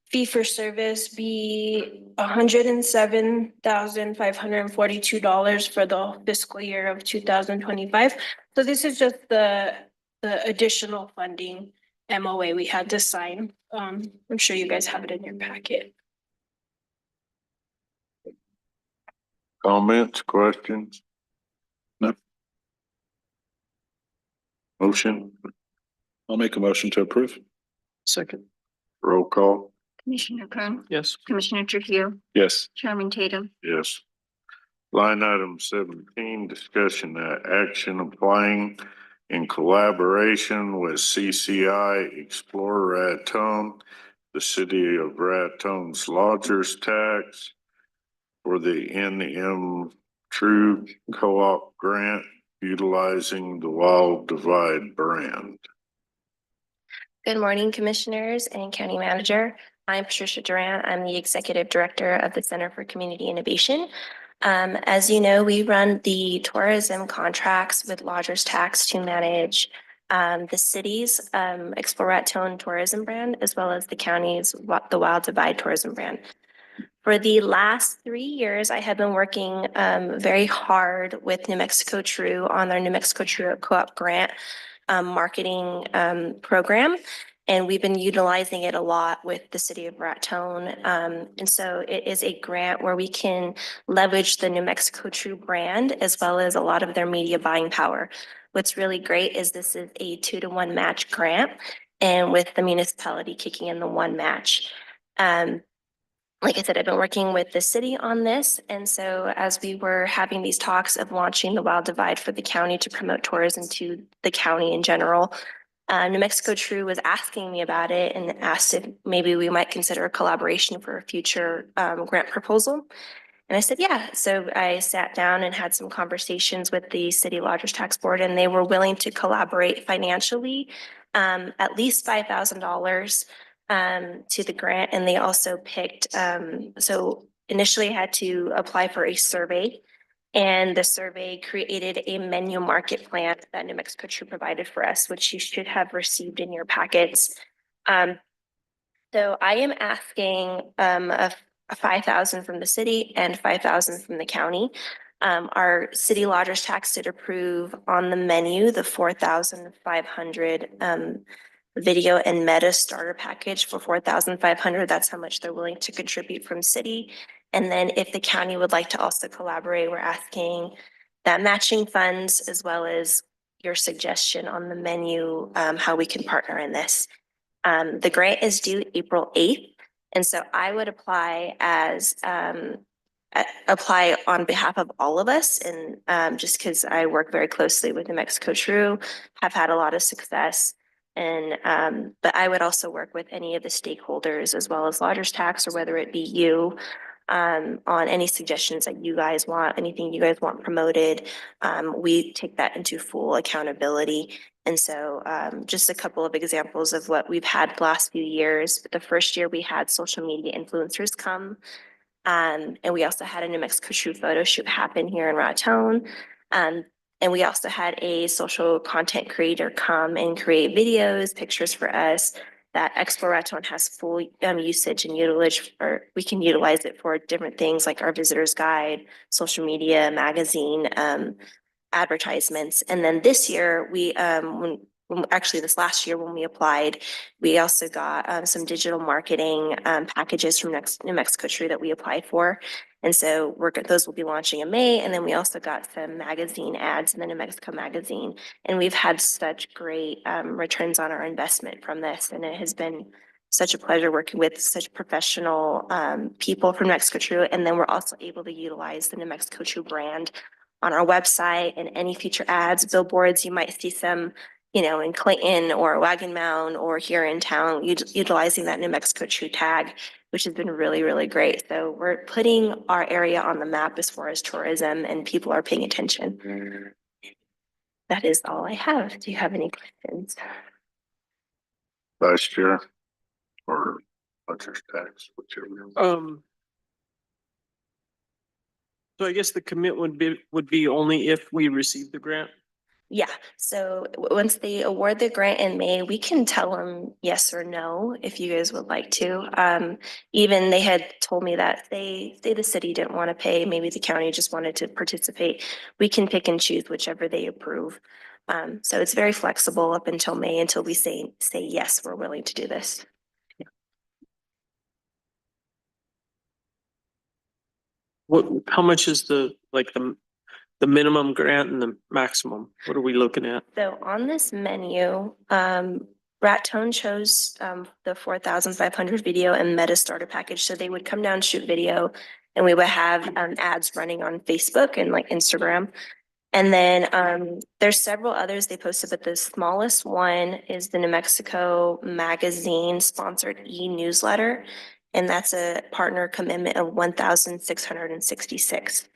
Speaker 7: fee for service be $107,542 for the fiscal year of 2025. So this is just the additional funding MOA we had to sign. I'm sure you guys have it in your packet.
Speaker 1: Comments, questions?
Speaker 3: No.
Speaker 1: Motion,
Speaker 3: I'll make a motion to approve.
Speaker 2: Second.
Speaker 1: roll call.
Speaker 4: Commissioner Kern,
Speaker 2: Yes.
Speaker 4: Commissioner Trujillo,
Speaker 3: Yes.
Speaker 4: Chairman Tatum,
Speaker 1: Yes. Line item 17, discussion action applying in collaboration with CCI Explore Raton, the city of Raton's lodgers tax for the NM True Co-op grant utilizing the Wild Divide brand.
Speaker 5: Good morning, Commissioners and County Manager. I'm Patricia Duran. I'm the Executive Director of the Center for Community Innovation. As you know, we run the tourism contracts with lodgers tax to manage the city's Explore Raton tourism brand, as well as the county's the Wild Divide tourism brand. For the last 3 years, I have been working very hard with New Mexico True on their New Mexico True Co-op grant marketing program. And we've been utilizing it a lot with the city of Raton. And so it is a grant where we can leverage the New Mexico True brand as well as a lot of their media buying power. What's really great is this is a 2-to-1 match grant, and with the municipality kicking in the 1 match. Like I said, I've been working with the city on this. And so as we were having these talks of launching the Wild Divide for the county to promote tourism to the county in general, New Mexico True was asking me about it and asked if maybe we might consider a collaboration for a future grant proposal.
Speaker 7: And I said, yeah. So I sat down and had some conversations with the City Lodgers Tax Board, and they were willing to collaborate financially, at least $5,000 to the grant. And they also picked, so initially I had to apply for a survey, and the survey created a menu market plan that New Mexico True provided for us, which you should have received in your packets. So I am asking a 5,000 from the city and 5,000 from the county. Our city lodgers tax did approve on the menu, the 4,500 video and meta starter package for 4,500. That's how much they're willing to contribute from city. And then if the county would like to also collaborate, we're asking that matching funds as well as your suggestion on the menu, how we can partner in this. The grant is due April 8th. And so I would apply as, apply on behalf of all of us. And just because I work very closely with New Mexico True, have had a lot of success. And, but I would also work with any of the stakeholders as well as Lodgers Tax, or whether it be you, on any suggestions that you guys want, anything you guys want promoted. We take that into full accountability. And so just a couple of examples of what we've had the last few years. The first year we had social media influencers come. And we also had a New Mexico True photo shoot happen here in Raton. And we also had a social content creator come and create videos, pictures for us that Explore Raton has full usage and utilage, or we can utilize it for different things like our visitor's guide, social media, magazine, advertisements. And then this year, we actually this last year when we applied, we also got some digital marketing packages from New Mexico True that we applied for. And so those will be launching in May. And then we also got some magazine ads in the New Mexico magazine. And we've had such great returns on our investment from this. And it has been such a pleasure working with such professional people from New Mexico True. And then we're also able to utilize the New Mexico True brand on our website and any future ads, billboards. You might see some, you know, in Clayton or Wagon Mound or here in town, utilizing that New Mexico True tag, which has been really, really great. So we're putting our area on the map as far as tourism, and people are paying attention. That is all I have. Do you have any questions?
Speaker 1: Vice Chair or Lodgers Tax, whichever.
Speaker 2: So I guess the commit would be only if we receive the grant.
Speaker 7: Yeah, so once they award the grant in May, we can tell them yes or no if you guys would like to. Even they had told me that say the city didn't want to pay, maybe the county just wanted to participate. We can pick and choose whichever they approve. So it's very flexible up until May, until we say yes, we're willing to do this.
Speaker 2: How much is the minimum grant and the maximum? What are we looking at?
Speaker 7: So on this menu, Raton chose the 4,500 video and meta starter package. So they would come down, shoot video, and we would have ads running on Facebook and like Instagram. And then there's several others they posted, but the smallest one is the New Mexico Magazine sponsored e-newsletter. And that's a partner commitment of 1,666.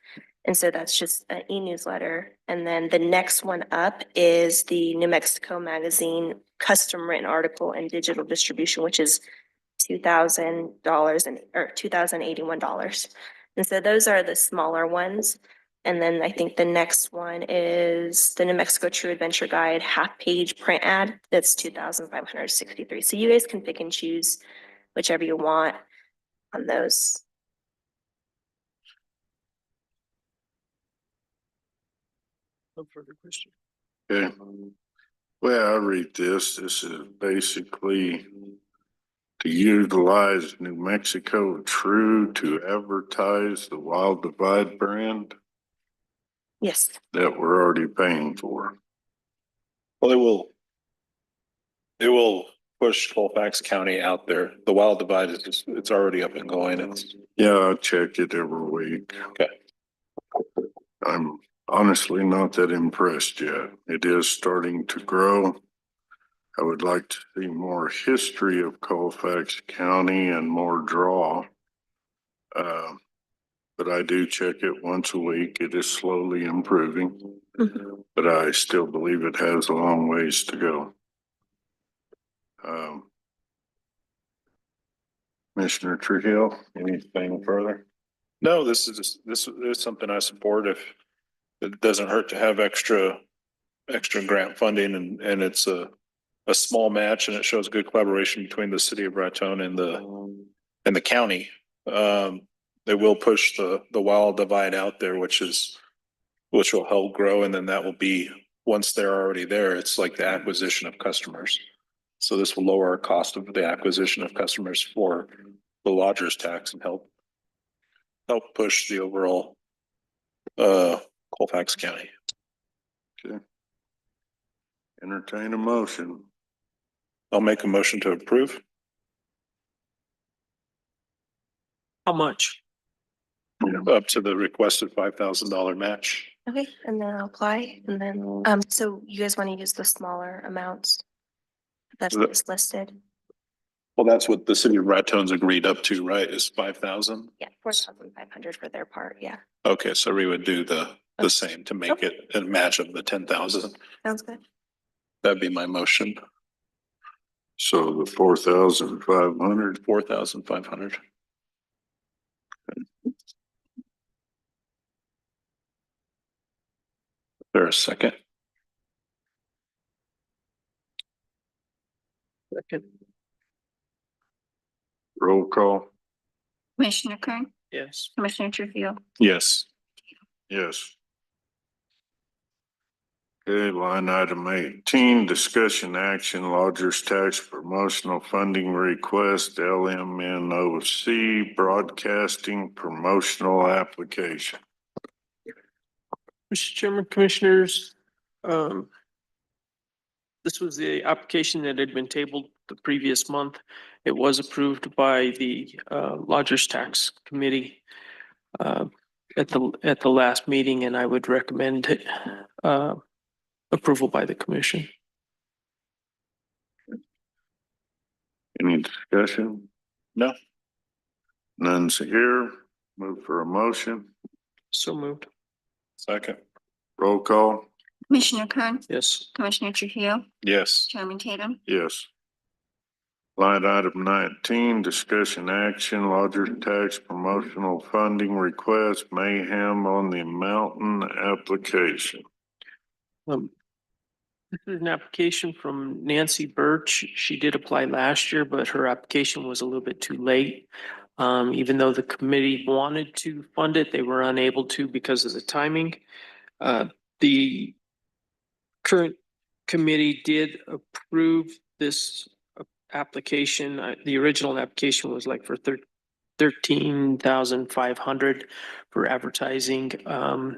Speaker 7: And so that's just an e-newsletter. And then the next one up is the New Mexico Magazine custom written article and digital distribution, which is $2,000 or $2,081. And so those are the smaller ones. And then I think the next one is the New Mexico True Adventure Guide half-page print ad. That's 2,563. So you guys can pick and choose whichever you want on those.
Speaker 2: No further question.
Speaker 1: Okay. Well, I read this is basically to utilize New Mexico True to advertise the Wild Divide brand.
Speaker 7: Yes.
Speaker 1: That we're already paying for.
Speaker 3: Well, it will push Colfax County out there. The Wild Divide is just, it's already up and going.
Speaker 1: Yeah, I check it every week.
Speaker 3: Okay.
Speaker 1: I'm honestly not that impressed yet. It is starting to grow. I would like to see more history of Colfax County and more draw. but I do check it once a week. It is slowly improving,
Speaker 7: Mhm.
Speaker 1: but I still believe it has a long ways to go. Commissioner Trujillo, anything further?
Speaker 3: No, this is something I support. If it doesn't hurt to have extra grant funding and it's a small match and it shows good collaboration between the city of Raton and the county. They will push the Wild Divide out there, which will help grow. And then that will be, once they're already there, it's like the acquisition of customers. So this will lower our cost of the acquisition of customers for the lodger's tax and help push the overall Colfax County.
Speaker 1: Okay. Entertain a motion.
Speaker 3: I'll make a motion to approve.
Speaker 2: How much?
Speaker 3: Up to the requested $5,000 match.
Speaker 9: Okay, and then I'll apply and then, so you guys want to use the smaller amounts? That's what's listed?
Speaker 3: Well, that's what the city of Raton's agreed up to, right? Is 5,000?
Speaker 9: Yeah, 4,500 for their part, yeah.
Speaker 3: Okay, so we would do the same to make it a match of the 10,000.
Speaker 9: Sounds good.
Speaker 3: That'd be my motion.
Speaker 1: So the 4,500.
Speaker 3: 4,500. There a second?
Speaker 2: Second.
Speaker 1: Roll call.
Speaker 4: Commissioner Kern,
Speaker 2: Yes.
Speaker 4: Commissioner Trujillo,
Speaker 3: Yes.
Speaker 1: Yes. Okay, line item 18, discussion action, lodger's tax promotional funding request, LMNOC broadcasting promotional application.
Speaker 2: Mr. Chairman, Commissioners, this was the application that had been tabled the previous month. It was approved by the Lodgers Tax Committee at the last meeting, and I would recommend approval by the commission.
Speaker 1: Any discussion?
Speaker 3: No.
Speaker 1: None's here. Move for a motion.
Speaker 2: So moved.
Speaker 3: Second.
Speaker 1: Roll call.
Speaker 4: Commissioner Kern,
Speaker 2: Yes.
Speaker 4: Commissioner Trujillo,
Speaker 3: Yes.
Speaker 4: Chairman Tatum,
Speaker 1: Yes. Line item 19, discussion action, lodger's tax promotional funding request, Mayhem on the mountain application.
Speaker 2: This is an application from Nancy Birch. She did apply last year, but her application was a little bit too late. Even though the committee wanted to fund it, they were unable to because of the timing. The current committee did approve this application. The original application was like for 13,500 for advertising.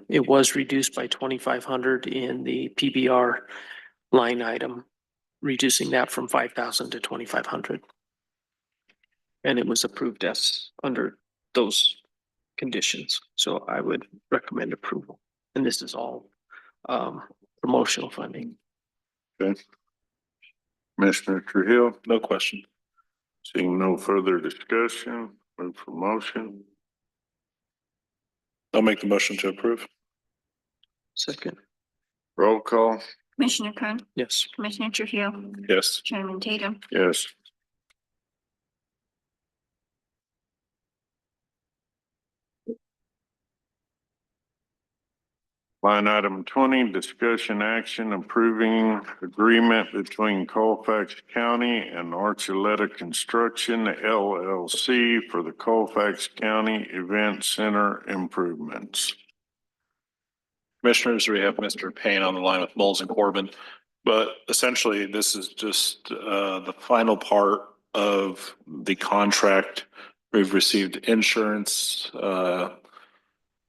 Speaker 2: It was reduced by 2,500 in the PBR line item, reducing that from 5,000 to 2,500. And it was approved as under those conditions. So I would recommend approval. And this is all promotional funding.
Speaker 1: Okay. Commissioner Trujillo,
Speaker 3: No question.
Speaker 1: seeing no further discussion, move for motion.
Speaker 3: I'll make the motion to approve.
Speaker 2: Second.
Speaker 1: Roll call.
Speaker 4: Commissioner Kern,
Speaker 2: Yes.
Speaker 4: Commissioner Trujillo,
Speaker 3: Yes.
Speaker 4: Chairman Tatum,
Speaker 1: Yes. Line item 20, discussion action approving agreement between Colfax County and Archuleta Construction LLC for the Colfax County Event Center improvements.
Speaker 3: Commissioners, we have Mr. Payne on the line with Moles and Corbin, but essentially this is just the final part of the contract. We've received insurance,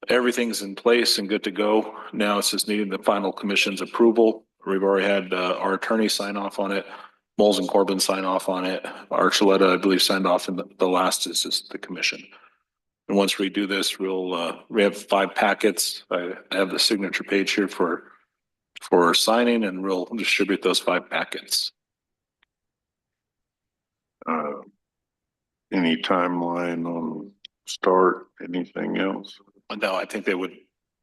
Speaker 3: everything's in place and good to go. Now it's just needing the final commission's approval. We've already had our attorney sign off on it. Moles and Corbin sign off on it. Archuleta, I believe, signed off, and the last is just the commission. And once we do this, we have 5 packets. I have the signature page here for signing, and we'll distribute those 5 packets.
Speaker 1: Any timeline on start? Anything else?
Speaker 3: No, I think they would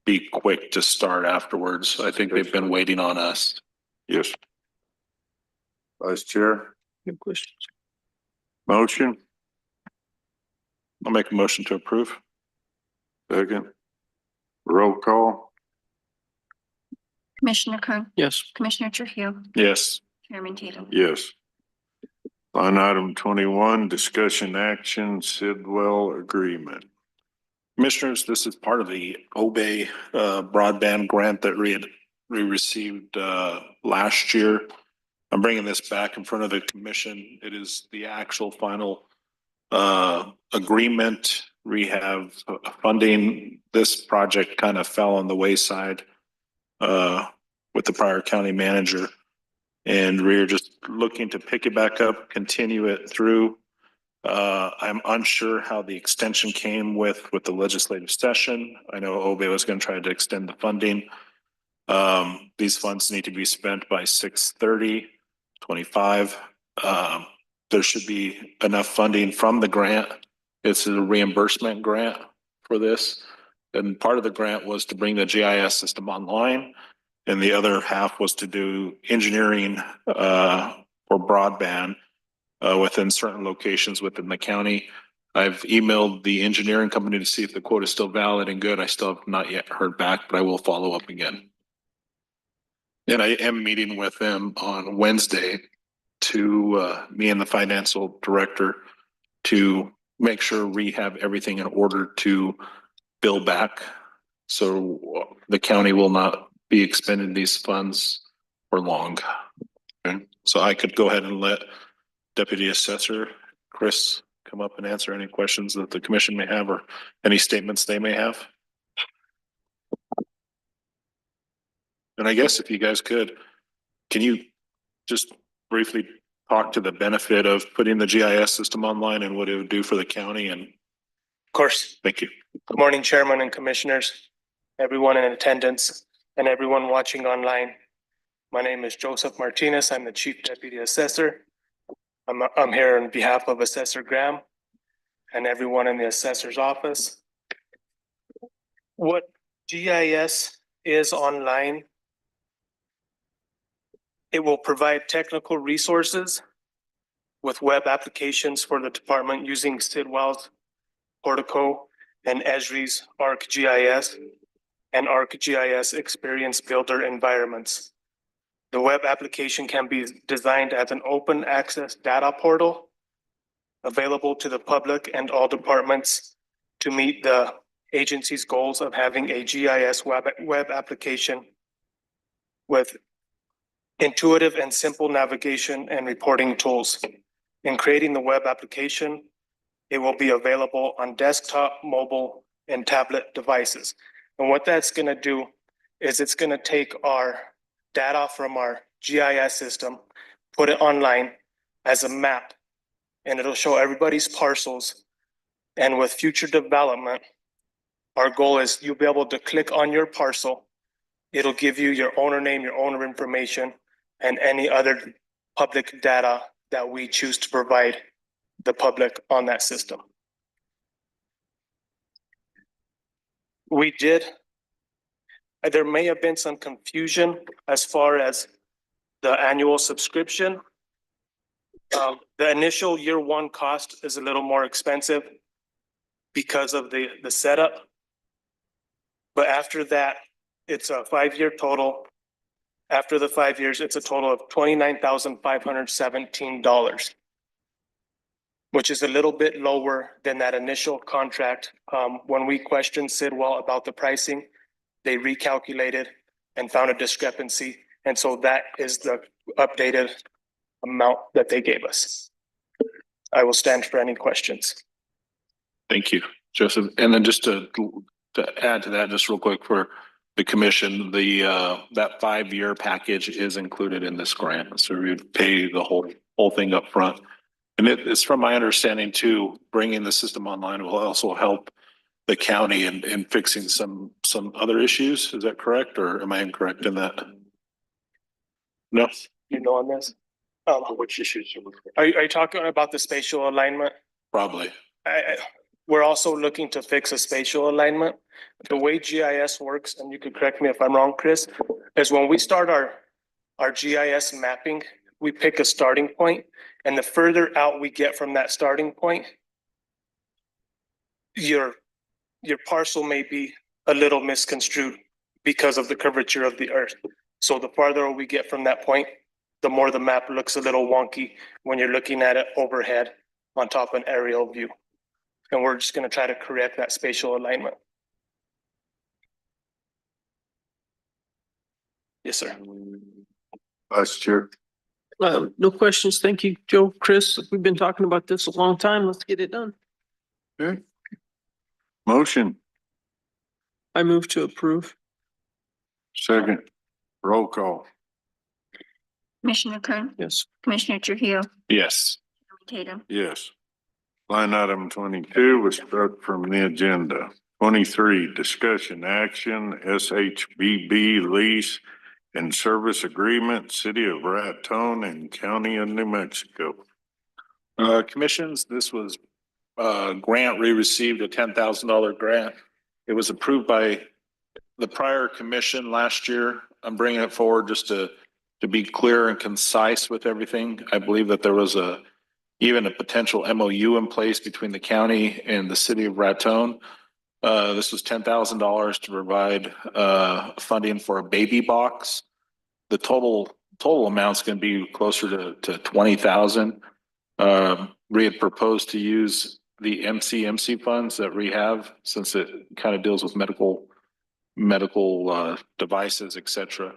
Speaker 3: be quick to start afterwards. I think they've been waiting on us.
Speaker 1: Yes. Vice Chair,
Speaker 2: Good questions.
Speaker 1: motion,
Speaker 3: I'll make a motion to approve.
Speaker 1: second. Roll call.
Speaker 4: Commissioner Kern,
Speaker 2: Yes.
Speaker 4: Commissioner Trujillo,
Speaker 3: Yes.
Speaker 4: Chairman Tatum.
Speaker 1: Yes. Line item 21, discussion action, Sidwell agreement.
Speaker 3: Commissioners, this is part of the OBE broadband grant that we received last year. I'm bringing this back in front of the commission. It is the actual final agreement. We have funding. This project kind of fell on the wayside with the prior county manager. And we're just looking to pick it back up, continue it through. I'm unsure how the extension came with the legislative session. I know OBE was going to try to extend the funding. These funds need to be spent by 6/30/25. There should be enough funding from the grant. It's a reimbursement grant for this. And part of the grant was to bring the GIS system online. And the other half was to do engineering for broadband within certain locations within the county. I've emailed the engineering company to see if the quote is still valid and good. I still have not yet heard back, but I will follow up again. And I am meeting with them on Wednesday to me and the financial director to make sure we have everything in order to bill back. So the county will not be expending these funds for long. Okay, so I could go ahead and let Deputy Assessor Chris come up and answer any questions that the commission may have or any statements they may have. And I guess if you guys could, can you just briefly talk to the benefit of putting the GIS system online and what it would do for the county? And
Speaker 16: of course.
Speaker 3: Thank you.
Speaker 16: Good morning, Chairman and Commissioners, everyone in attendance and everyone watching online. My name is Joseph Martinez. I'm the Chief Deputy Assessor. I'm here on behalf of Assessor Graham and everyone in the assessor's office. What GIS is online, it will provide technical resources with web applications for the department using Sidwell's Portico and Esri's ArcGIS and ArcGIS Experience Builder environments. The web application can be designed as an open access data portal available to the public and all departments to meet the agency's goals of having a GIS web application with intuitive and simple navigation and reporting tools. In creating the web application, it will be available on desktop, mobile, and tablet devices. And what that's going to do is it's going to take our data from our GIS system, put it online as a map, and it'll show everybody's parcels. And with future development, our goal is you'll be able to click on your parcel. It'll give you your owner name, your owner information, and any other public data that we choose to provide the public on that system. There may have been some confusion as far as the annual subscription. The initial year one cost is a little more expensive because of the setup. But after that, it's a 5-year total. After the 5 years, it's a total of $29,517, which is a little bit lower than that initial contract. When we questioned Sidwell about the pricing, they recalculated and found a discrepancy. And so that is the updated amount that they gave us. I will stand for any questions.
Speaker 3: Thank you, Joseph. And then just to add to that, just real quick for the commission, that 5-year package is included in this grant. So we would pay the whole thing up front. And it's from my understanding too, bringing the system online will also help the county in fixing some other issues. Is that correct? Or am I incorrect in that? No.
Speaker 16: You know on this?
Speaker 3: Which issues?
Speaker 16: Are you talking about the spatial alignment?
Speaker 3: Probably.
Speaker 16: we're also looking to fix a spatial alignment. The way GIS works, and you could correct me if I'm wrong, Chris, is when we start our GIS mapping, we pick a starting point, and the further out we get from that starting point, your parcel may be a little misconstrued because of the curvature of the earth. So the farther we get from that point, the more the map looks a little wonky when you're looking at it overhead on top of an aerial view. And we're just gonna try to correct that spatial alignment. Yes, sir.
Speaker 1: Vice Chair.
Speaker 2: No questions. Thank you, Joe, Chris. We've been talking about this a long time. Let's get it done.
Speaker 1: Okay. Motion,
Speaker 2: I move to approve.
Speaker 1: second, roll call.
Speaker 4: Commissioner Kern,
Speaker 2: Yes.
Speaker 4: Commissioner Trujillo,
Speaker 3: Yes.
Speaker 4: Tatum,
Speaker 1: Yes. Line item 22 was struck from the agenda. 23, discussion action, SHBB lease and service agreement, City of Raton and County of New Mexico.
Speaker 3: Commissions, this was a grant. We received a $10,000 grant. It was approved by the prior commission last year. I'm bringing it forward just to be clear and concise with everything. I believe that there was even a potential MOU in place between the county and the city of Raton. This was $10,000 to provide funding for a baby box. The total amount's going to be closer to 20,000. We had proposed to use the MCMC funds that we have, since it kind of deals with medical devices, etc.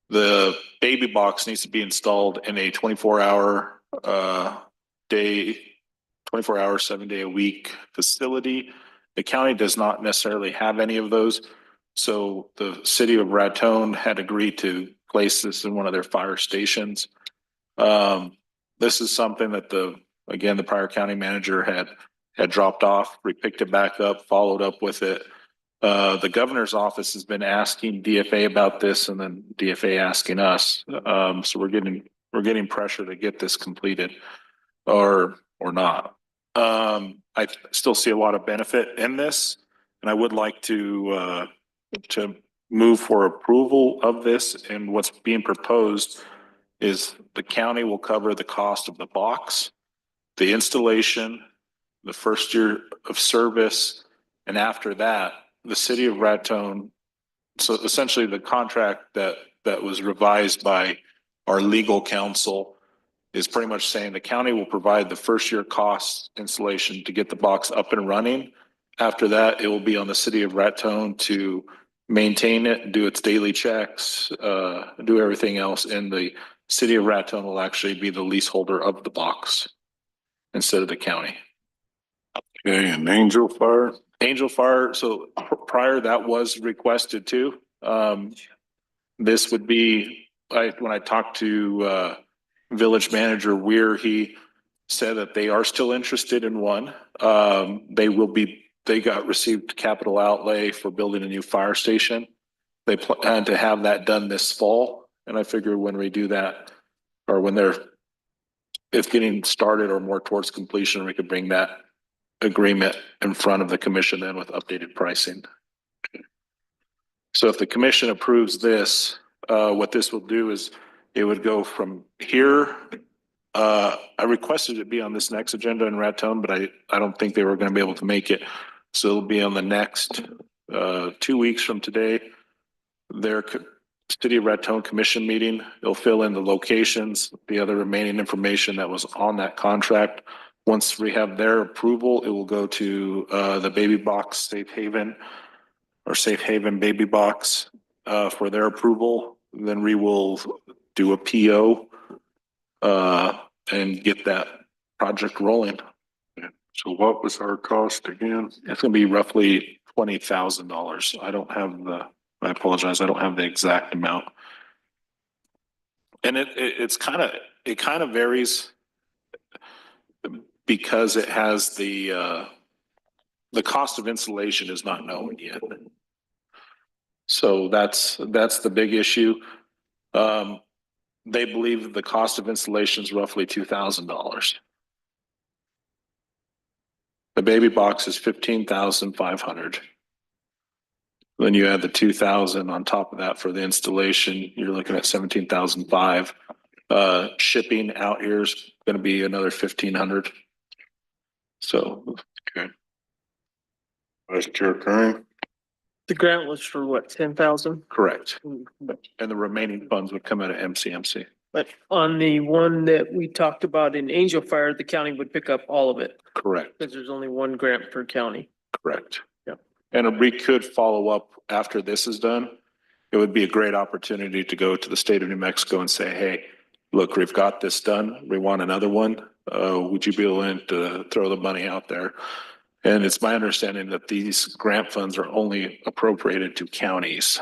Speaker 3: The baby box needs to be installed in a 24-hour day, 24-hour, 7-day-a-week facility. The county does not necessarily have any of those. So the city of Raton had agreed to place this in one of their fire stations. This is something that the prior county manager had dropped off. We picked it back up, followed up with it. The governor's office has been asking DFA about this, and then DFA asking us. So we're getting pressure to get this completed, or not. I still see a lot of benefit in this, and I would like to move for approval of this. And what's being proposed is the county will cover the cost of the box, the installation, the first year of service, and after that, the city of Raton. So essentially the contract that was revised by our legal counsel is pretty much saying the county will provide the first year cost installation to get the box up and running. After that, it will be on the city of Raton to maintain it, do its daily checks, do everything else. And the city of Raton will actually be the leaseholder of the box instead of the county.
Speaker 1: Okay, and Angel Fire?
Speaker 3: Angel Fire, so prior that was requested too. This would be, when I talked to village manager Weir, he said that they are still interested in one. They received capital outlay for building a new fire station. They plan to have that done this fall. And I figure when we do that, or when it's getting started or more towards completion, we could bring that agreement in front of the commission then with updated pricing. So if the commission approves this, what this will do is it would go from here. I requested it be on this next agenda in Raton, but I don't think they were going to be able to make it. So it'll be on the next 2 weeks from today. Their City of Raton Commission meeting. They'll fill in the locations, the other remaining information that was on that contract. Once we have their approval, it will go to the baby box safe haven baby box for their approval. Then we will do a PO and get that project rolling.
Speaker 1: So what was our cost again?
Speaker 3: It's gonna be roughly $20,000. I apologize, I don't have the exact amount. And it kind of varies because it has the cost of installation is not known yet. So that's the big issue. They believe that the cost of installation is roughly $2,000. The baby box is 15,500. Then you add the 2,000 on top of that for the installation, you're looking at 17,500. Shipping out here is gonna be another 1,500. So,
Speaker 1: Okay. Vice Chair Kern,
Speaker 2: The grant was for what, 10,000?
Speaker 3: correct. And the remaining funds would come out of MCMC.
Speaker 2: But on the one that we talked about in Angel Fire, the county would pick up all of it
Speaker 3: Correct,
Speaker 2: because there's only one grant per county.
Speaker 3: correct.
Speaker 2: Yep.
Speaker 3: And we could follow up after this is done. It would be a great opportunity to go to the state of New Mexico and say, hey, look, we've got this done. We want another one. Would you be willing to throw the money out there? And it's my understanding that these grant funds are only appropriated to counties.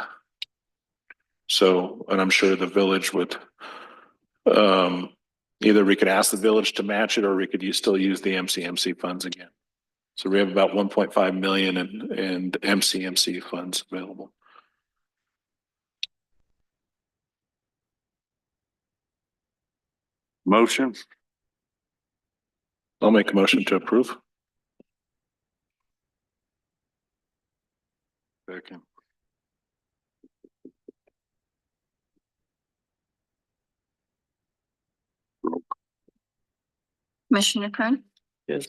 Speaker 3: So, and I'm sure the village would, either we could ask the village to match it or we could still use the MCMC funds again. So we have about 1.5 million in MCMC funds available.
Speaker 1: motion,
Speaker 3: I'll make a motion to approve.
Speaker 1: second,
Speaker 4: Commissioner Kern,
Speaker 2: Yes.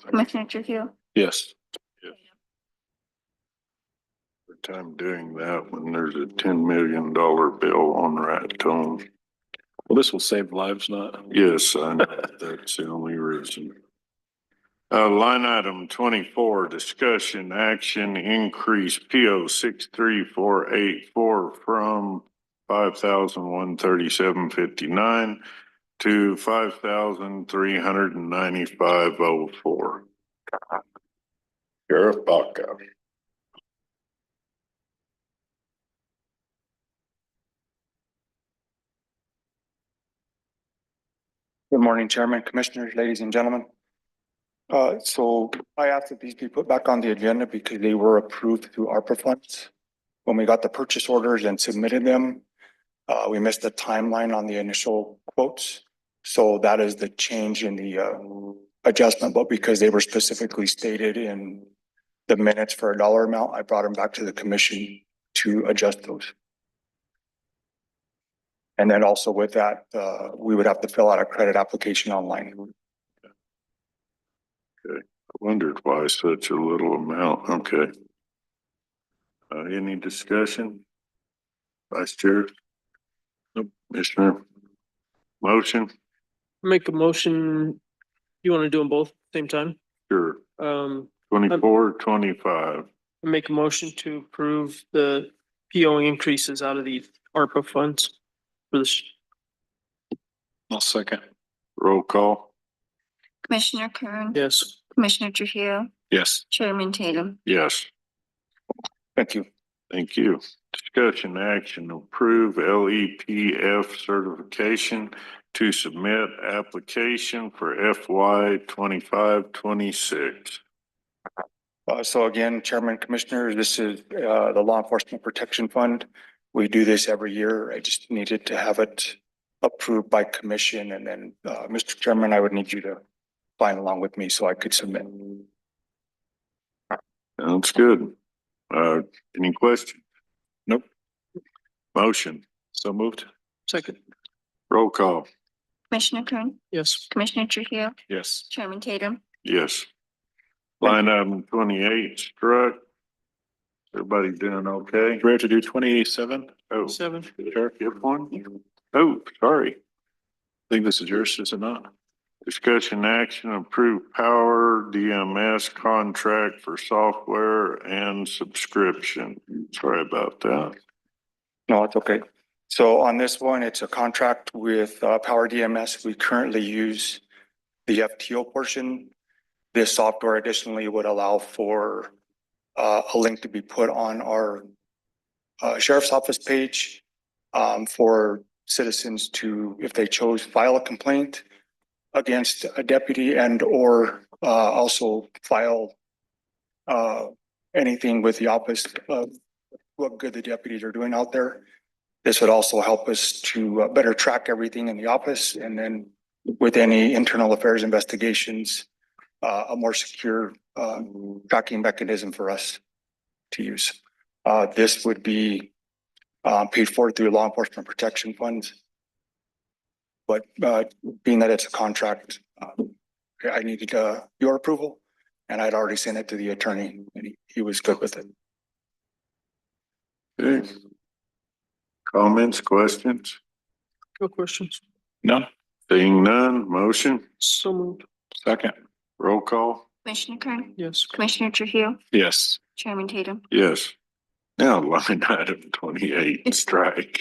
Speaker 4: Commissioner Trujillo,
Speaker 3: Yes.
Speaker 1: Every time doing that when there's a $10 million bill on Raton.
Speaker 3: Well, this will save lives, not.
Speaker 1: Yes, I know, that's the only reason. Line item 24, discussion action increase PO 63484 from 5,137.59 to 5,395.04. Sheriff Baca.
Speaker 17: Good morning, Chairman, Commissioners, ladies and gentlemen. So I asked that these be put back on the agenda because they were approved through ARPA funds. When we got the purchase orders and submitted them, we missed the timeline on the initial quotes. So that is the change in the adjustment, but because they were specifically stated in the minutes for a dollar amount, I brought them back to the commission to adjust those. And then also with that, we would have to fill out a credit application online.
Speaker 1: Okay, I wondered why such a little amount. Okay. Any discussion? Vice Chair? Nope. Commissioner? Motion?
Speaker 2: Make a motion. You want to do them both at the same time?
Speaker 1: Sure.
Speaker 2: Um,
Speaker 1: 24, 25.
Speaker 2: make a motion to approve the PO increases out of the ARPA funds for this.
Speaker 3: I'll second.
Speaker 1: Roll call?
Speaker 4: Commissioner Kern,
Speaker 2: Yes.
Speaker 4: Commissioner Trujillo,
Speaker 3: Yes.
Speaker 4: Chairman Tatum.
Speaker 1: Yes.
Speaker 17: Thank you.
Speaker 1: Thank you. Discussion action, approve LEPF certification to submit application for FY 25-26.
Speaker 17: So again, Chairman, Commissioners, this is the Law Enforcement Protection Fund. We do this every year. I just needed to have it approved by commission, and then Mr. Chairman, I would need you to sign along with me so I could submit.
Speaker 1: Sounds good. Any questions?
Speaker 3: Nope.
Speaker 1: Motion,
Speaker 3: So moved.
Speaker 2: Second.
Speaker 1: roll call.
Speaker 4: Commissioner Kern,
Speaker 2: Yes.
Speaker 4: Commissioner Trujillo,
Speaker 3: Yes.
Speaker 4: Chairman Tatum.
Speaker 1: Yes. Line item 28 struck. Everybody doing okay?
Speaker 3: Ready to do 27?
Speaker 1: Oh,
Speaker 2: 7.
Speaker 1: Sheriff, you have one? Oh, sorry.
Speaker 3: I think this is yours, is it not?
Speaker 1: Discussion action, approve power DMS contract for software and subscription. Sorry about that.
Speaker 17: No, it's okay. So on this one, it's a contract with Power DMS. We currently use the FTO portion. This software additionally would allow for a link to be put on our sheriff's office page for citizens to, if they chose, file a complaint against a deputy and or also file anything with the office of what good the deputies are doing out there. This would also help us to better track everything in the office, and then with any internal affairs investigations, a more secure, tracking mechanism for us to use. This would be, paid for through law enforcement protection funds. But, being that it's a contract, I needed, your approval, and I'd already sent it to the attorney, and he was good with it.
Speaker 1: Okay. Comments, questions?
Speaker 2: No questions.
Speaker 3: None.
Speaker 1: Seeing none, motion,
Speaker 2: So moved.
Speaker 3: Second.
Speaker 1: roll call,
Speaker 4: Commissioner Kern,
Speaker 2: Yes.
Speaker 4: Commissioner Trujillo,
Speaker 3: Yes.
Speaker 4: Chairman Tatum.
Speaker 1: yes. Now line item 28, strike.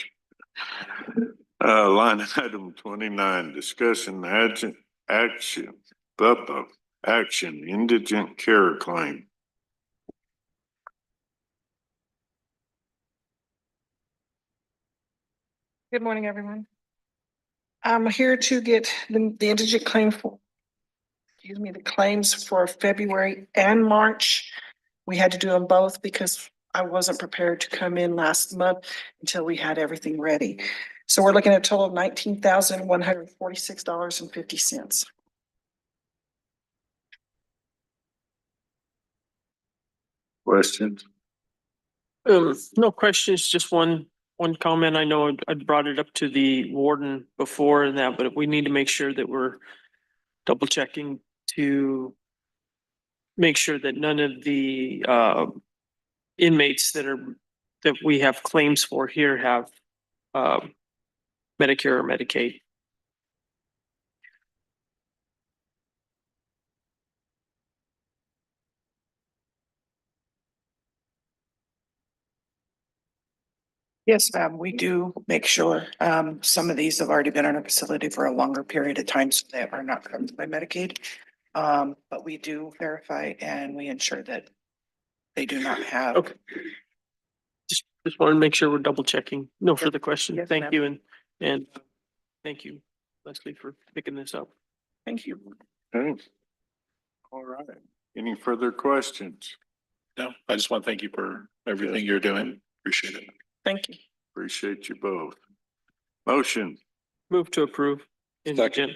Speaker 1: Line item 29, discussion action, indigent care claim.
Speaker 6: Good morning, everyone. I'm here to get the indigent claim for, the claims for February and March. We had to do them both because I wasn't prepared to come in last month until we had everything ready. So we're looking at a total of $19,146.50.
Speaker 1: Questions?
Speaker 2: No questions, just one comment. I know I brought it up to the warden before and that, but we need to make sure that we're double checking to make sure that none of the inmates that we have claims for here have Medicare or Medicaid.
Speaker 6: Yes, ma'am, we do make sure. Some of these have already been in our facility for a longer period of time, so they are not covered by Medicaid. But we do verify and we ensure that they do not have.
Speaker 2: Okay. Just want to make sure we're double checking. No further questions.
Speaker 6: Yes,
Speaker 2: Thank
Speaker 6: ma'am.
Speaker 2: you and thank you, Leslie, for picking this up.
Speaker 6: Thank you.
Speaker 1: Okay. All right. Any further questions?
Speaker 3: No, I just want to thank you for everything you're doing. Appreciate it.
Speaker 6: Thank you.
Speaker 1: Appreciate you both. Motion,
Speaker 2: Move to approve. Indigent.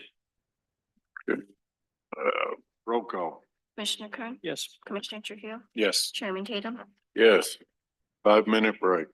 Speaker 1: roll call,
Speaker 4: Commissioner Kern,
Speaker 2: Yes.
Speaker 4: Commissioner Trujillo,
Speaker 3: Yes.
Speaker 4: Chairman Tatum.
Speaker 1: yes. 5-minute break.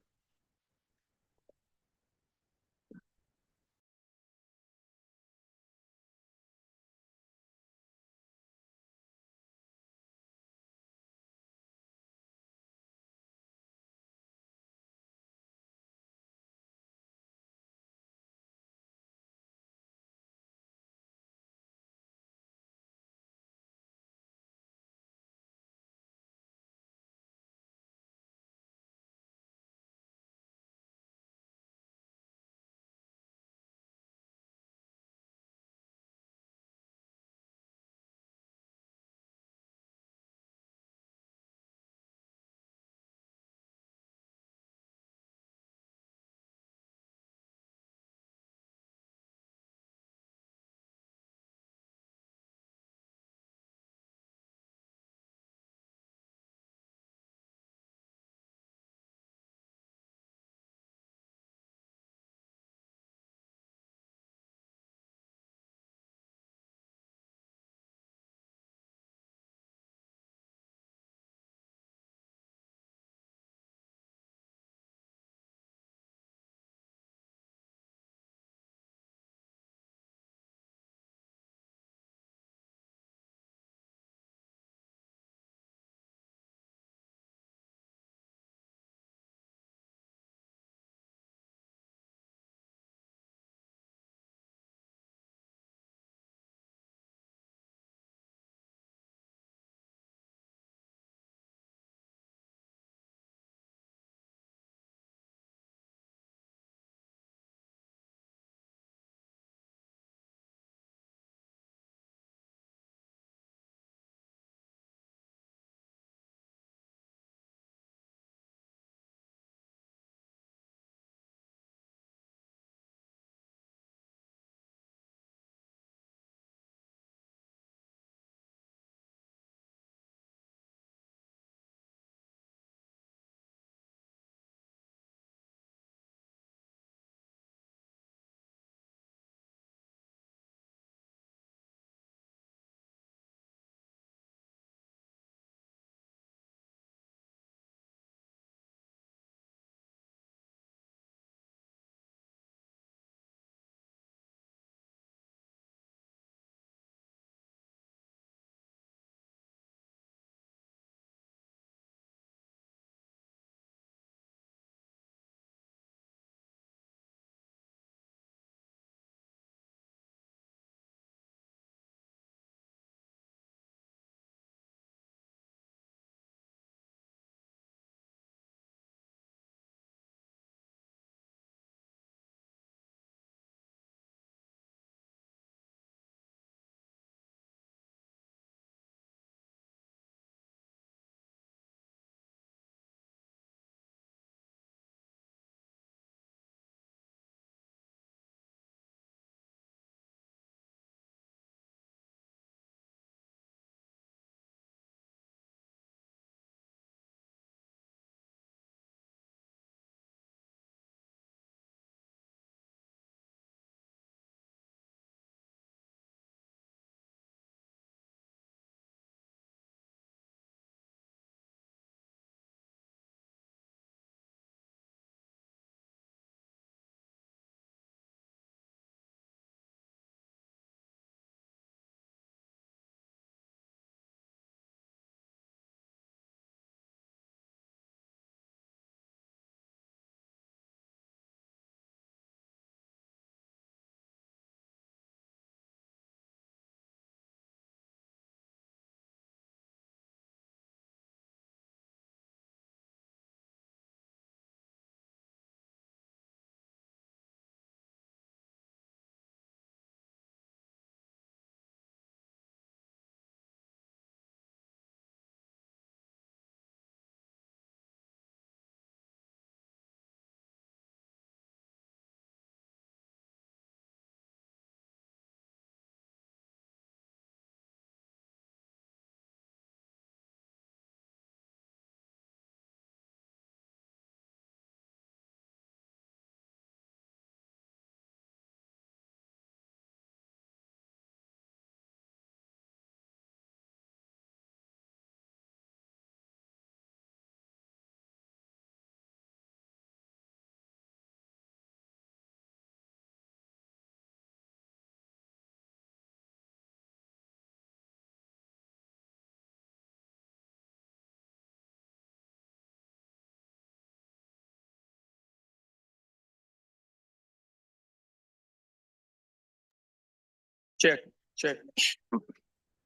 Speaker 2: Check, check.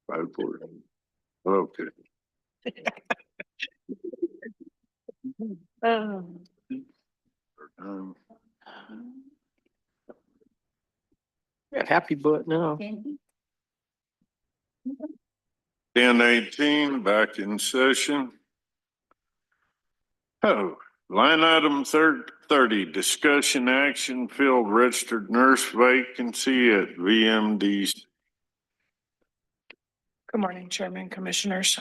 Speaker 1: 540. Okay.
Speaker 2: Got happy butt now.
Speaker 1: 10:18, back in session. Oh, line item 30, discussion action, field registered nurse vacancy at VMDC.
Speaker 6: Good morning, Chairman, Commissioners.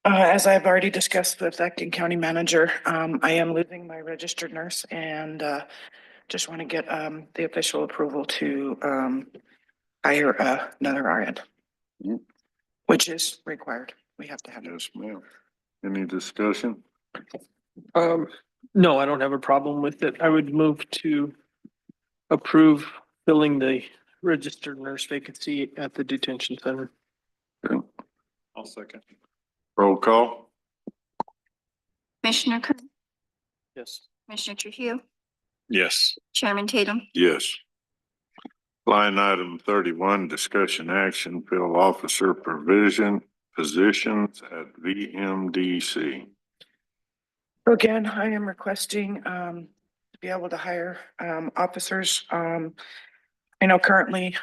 Speaker 6: As I've already discussed with acting county manager, I am losing my registered nurse and, just want to get, the official approval to, hire, another RN, which is required. We have to have it.
Speaker 1: Yes, ma'am. Any discussion?
Speaker 2: No, I don't have a problem with it. I would move to approve filling the registered nurse vacancy at the detention center.
Speaker 3: I'll second.
Speaker 1: Roll call?
Speaker 4: Commissioner Kern,
Speaker 2: Yes.
Speaker 4: Commissioner Trujillo,
Speaker 3: Yes.
Speaker 4: Chairman Tatum,
Speaker 1: Yes. Line item 31, discussion action, fill officer provision positions at VMDC.
Speaker 6: Again, I am requesting, to be able to hire, officers. I know currently,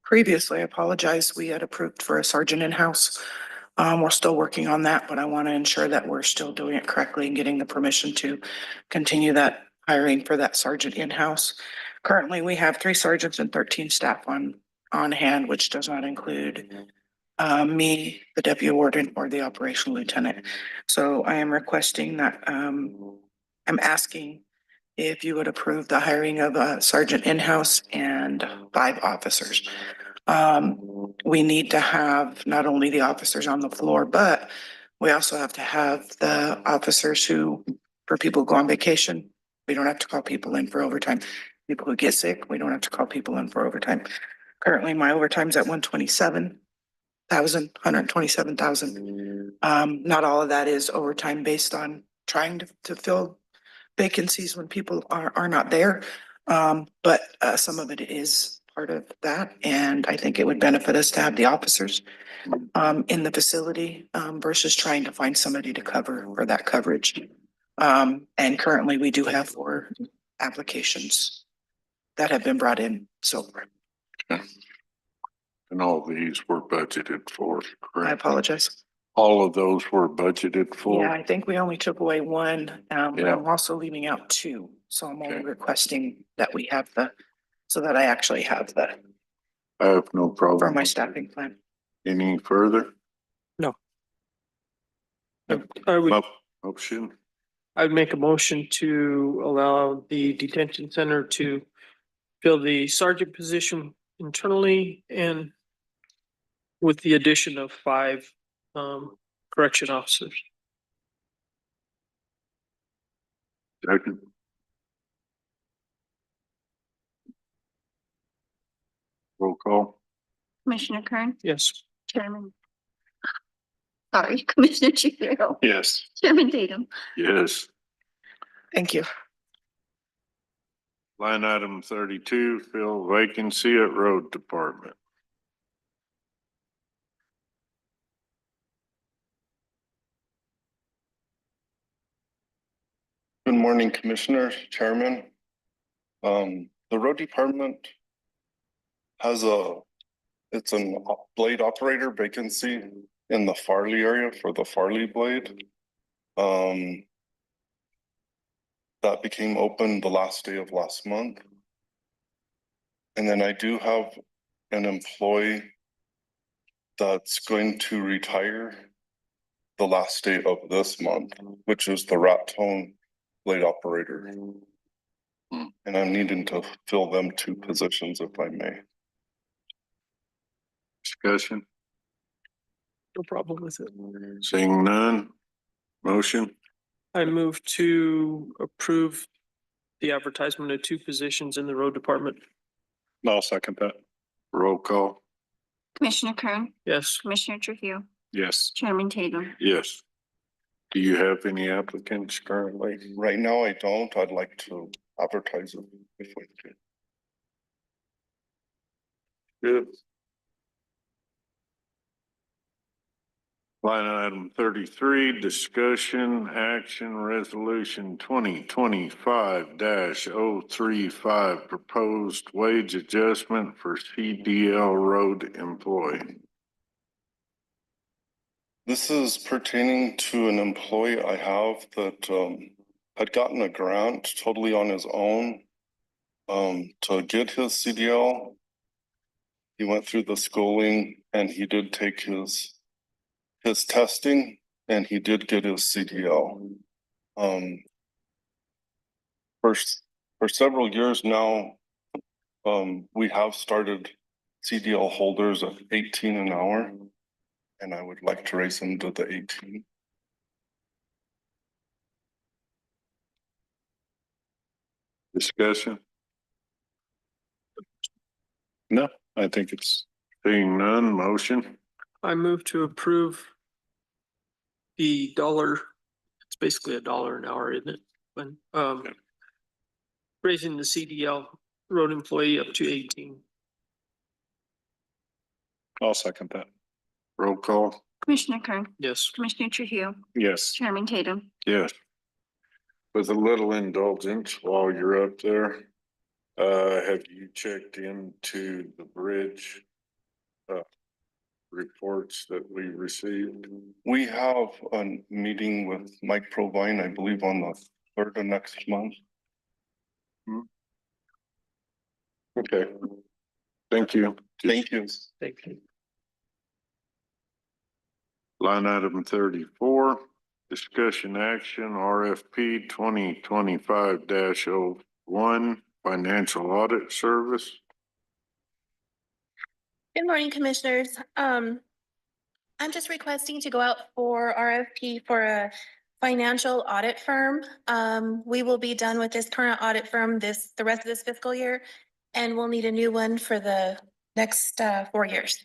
Speaker 6: previously, I apologize, we had approved for a sergeant in-house. We're still working on that, but I want to ensure that we're still doing it correctly and getting the permission to continue that hiring for that sergeant in-house. Currently, we have 3 sergeants and 13 staff on hand, which does not include me, the deputy warden, or the operational lieutenant. So I am requesting that, I'm asking if you would approve the hiring of a sergeant in-house and 5 officers. We need to have not only the officers on the floor, but we also have to have the officers who, for people who go on vacation, we don't have to call people in for overtime. People who get sick, we don't have to call people in for overtime. Currently, my overtime's at 127,000. Not all of that is overtime based on trying to fill vacancies when people are not there. But some of it is part of that, and I think it would benefit us to have the officers in the facility versus trying to find somebody to cover for that coverage. And currently, we do have 4 applications that have been brought in so far.
Speaker 1: And all these were budgeted for,
Speaker 6: I
Speaker 1: correct?
Speaker 6: apologize.
Speaker 1: All of those were budgeted for?
Speaker 6: Yeah, I think we only took away 1.
Speaker 1: Yeah.
Speaker 6: I'm also leaving out 2, so I'm only requesting that we have so that I actually have
Speaker 1: I have no problem.
Speaker 6: for my
Speaker 1: with it.
Speaker 6: staffing plan.
Speaker 1: Any further?
Speaker 2: No. I would,
Speaker 1: Motion?
Speaker 2: I'd make a motion to allow the detention center to fill the sergeant position internally and with the addition of 5 correction officers.
Speaker 1: Second. Roll call?
Speaker 4: Commissioner Kern,
Speaker 2: Yes.
Speaker 4: Chairman. Sorry, Commissioner Trujillo,
Speaker 3: Yes.
Speaker 4: Chairman Tatum,
Speaker 1: Yes.
Speaker 6: Thank you.
Speaker 1: Line item 32, fill vacancy at road department.
Speaker 11: Good morning, Commissioners, Chairman. The road department has it's a blade operator vacancy in the Farley area for the Farley blade. That became open the last day of last month. And then I do have an employee that's going to retire the last day of this month, which is the Raton blade operator. And I'm needing to fill them 2 positions if I may.
Speaker 1: Discussion?
Speaker 2: No problem with it.
Speaker 1: Seeing none. Motion?
Speaker 2: I move to approve the advertisement of 2 positions in the road department.
Speaker 3: I'll second that.
Speaker 1: Roll call?
Speaker 4: Commissioner Kern,
Speaker 2: Yes.
Speaker 4: Commissioner Trujillo,
Speaker 3: Yes.
Speaker 4: Chairman Tatum.
Speaker 1: Yes. Do you have any applicants currently?
Speaker 11: Right now, I don't. I'd like to advertise it if we could.
Speaker 1: Good. Line item 33, discussion action resolution 2025-035, proposed wage adjustment for CDL road employee.
Speaker 11: This is pertaining to an employee I have that had gotten a grant totally on his own to get his CDL. He went through the schooling and he did take his testing and he did get his CDL. For several years now, we have started CDL holders at 18 an hour, and I would like to raise them to the 18.
Speaker 1: Discussion?
Speaker 3: No, I think it's
Speaker 1: Seeing none, motion?
Speaker 2: I move to approve the dollar, it's basically $1 an hour, isn't it? When, raising the CDL road employee up to 18.
Speaker 3: I'll second that.
Speaker 1: Roll call?
Speaker 4: Commissioner Kern,
Speaker 2: Yes.
Speaker 4: Commissioner Trujillo,
Speaker 3: Yes.
Speaker 4: Chairman Tatum.
Speaker 1: Yes. With a little indulgence while you're up there, have you checked into the bridge reports that we received?
Speaker 11: We have a meeting with Mike Provine, I believe, on the 3rd of next month.
Speaker 1: Okay. Thank you.
Speaker 11: Thank you.
Speaker 2: Thank you.
Speaker 1: Line item 34, discussion action RFP 2025-01, financial audit service.
Speaker 9: Good morning, commissioners. I'm just requesting to go out for RFP for a financial audit firm. We will be done with this current audit firm the rest of this fiscal year, and we'll need a new one for the next 4 years.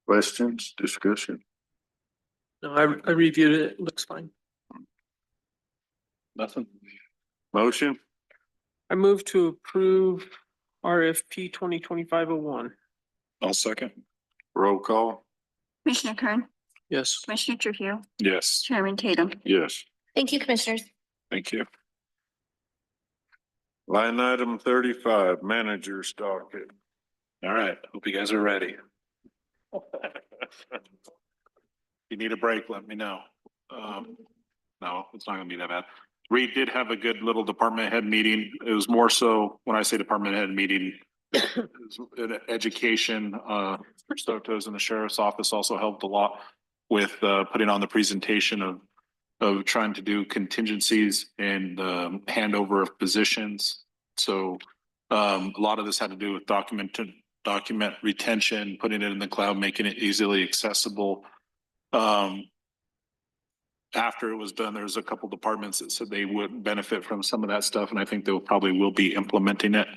Speaker 1: Questions, discussion?
Speaker 2: No, I reviewed it. It looks fine.
Speaker 3: Nothing.
Speaker 1: Motion?
Speaker 2: I move to approve RFP 2025-01.
Speaker 3: I'll second.
Speaker 1: Roll call?
Speaker 4: Commissioner Kern,
Speaker 2: Yes.
Speaker 4: Commissioner Trujillo,
Speaker 3: Yes.
Speaker 4: Chairman Tatum.
Speaker 1: Yes.
Speaker 9: Thank you, commissioners.
Speaker 3: Thank you.
Speaker 1: Line item 35, manager's docket.
Speaker 3: All right. Hope you guys are ready. If you need a break, let me know. No, it's not gonna be that bad. Reed did have a good little department head meeting. It was more so, when I say department head meeting, it was an education, Stotos and the sheriff's office also helped a lot with putting on the presentation of trying to do contingencies and handover of positions. So a lot of this had to do with document retention, putting it in the cloud, making it easily accessible. After it was done, there's a couple departments that said they would benefit from some of that stuff, and I think they'll probably will be implementing it.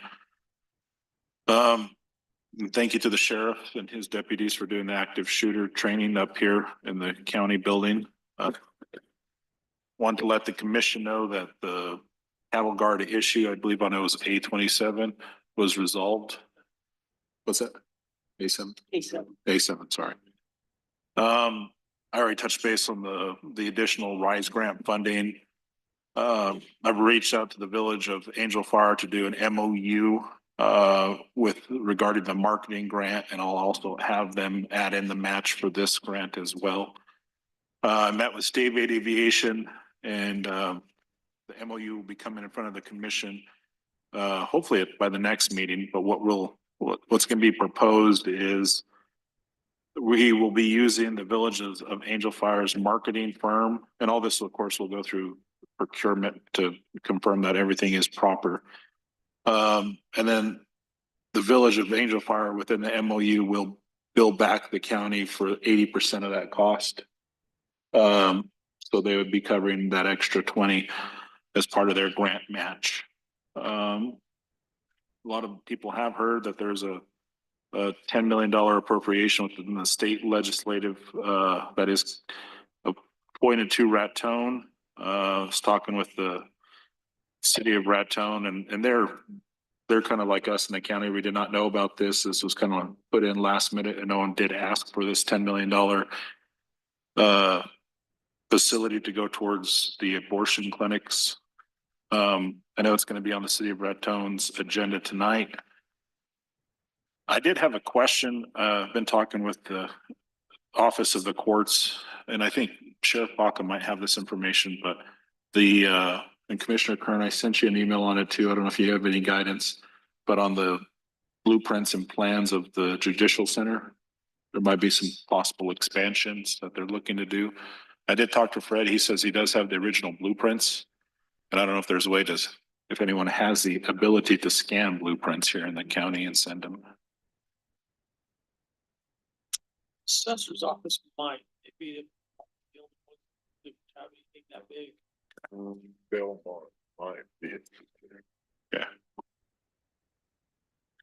Speaker 3: Thank you to the sheriff and his deputies for doing the active shooter training up here in the county building. Want to let the commission know that the cattle guard issue, I believe on it was A27, was resolved. What's that? A7? A7, sorry. I already touched base on the additional RISE grant funding. I've reached out to the village of Angel Fire to do an MOU with regarding the marketing grant, and I'll also have them add in the match for this grant as well. I met with State Aviation, and the MOU will be coming in front of the commission, hopefully by the next meeting. But what's going to be proposed is we will be using the villages of Angel Fire's marketing firm, and all this, of course, will go through procurement to confirm that everything is proper. And then the village of Angel Fire within the MOU will bill back the county for 80% of that cost. So they would be covering that extra 20 as part of their grant match. A lot of people have heard that there's a $10 million appropriation within the state legislative that is appointed to Raton. I was talking with the city of Raton, and they're they're kind of like us in the county. We did not know about this. This was kind of put in last minute and no one did ask for this $10 million facility to go towards the abortion clinics. I know it's going to be on the city of Ratone's agenda tonight. I did have a question. I've been talking with the Office of the Courts, and I think Sheriff Baca might have this information, but and Commissioner Kern, I sent you an email on it too. I don't know if you have any guidance, but on the blueprints and plans of the judicial center, there might be some possible expansions that they're looking to do. I did talk to Fred. He says he does have the original blueprints. And I don't know if there's a way to, if anyone has the ability to scan blueprints here in the county and send them.
Speaker 2: Assessor's office might, maybe have anything that big.
Speaker 1: Belmont might be.
Speaker 3: Yeah.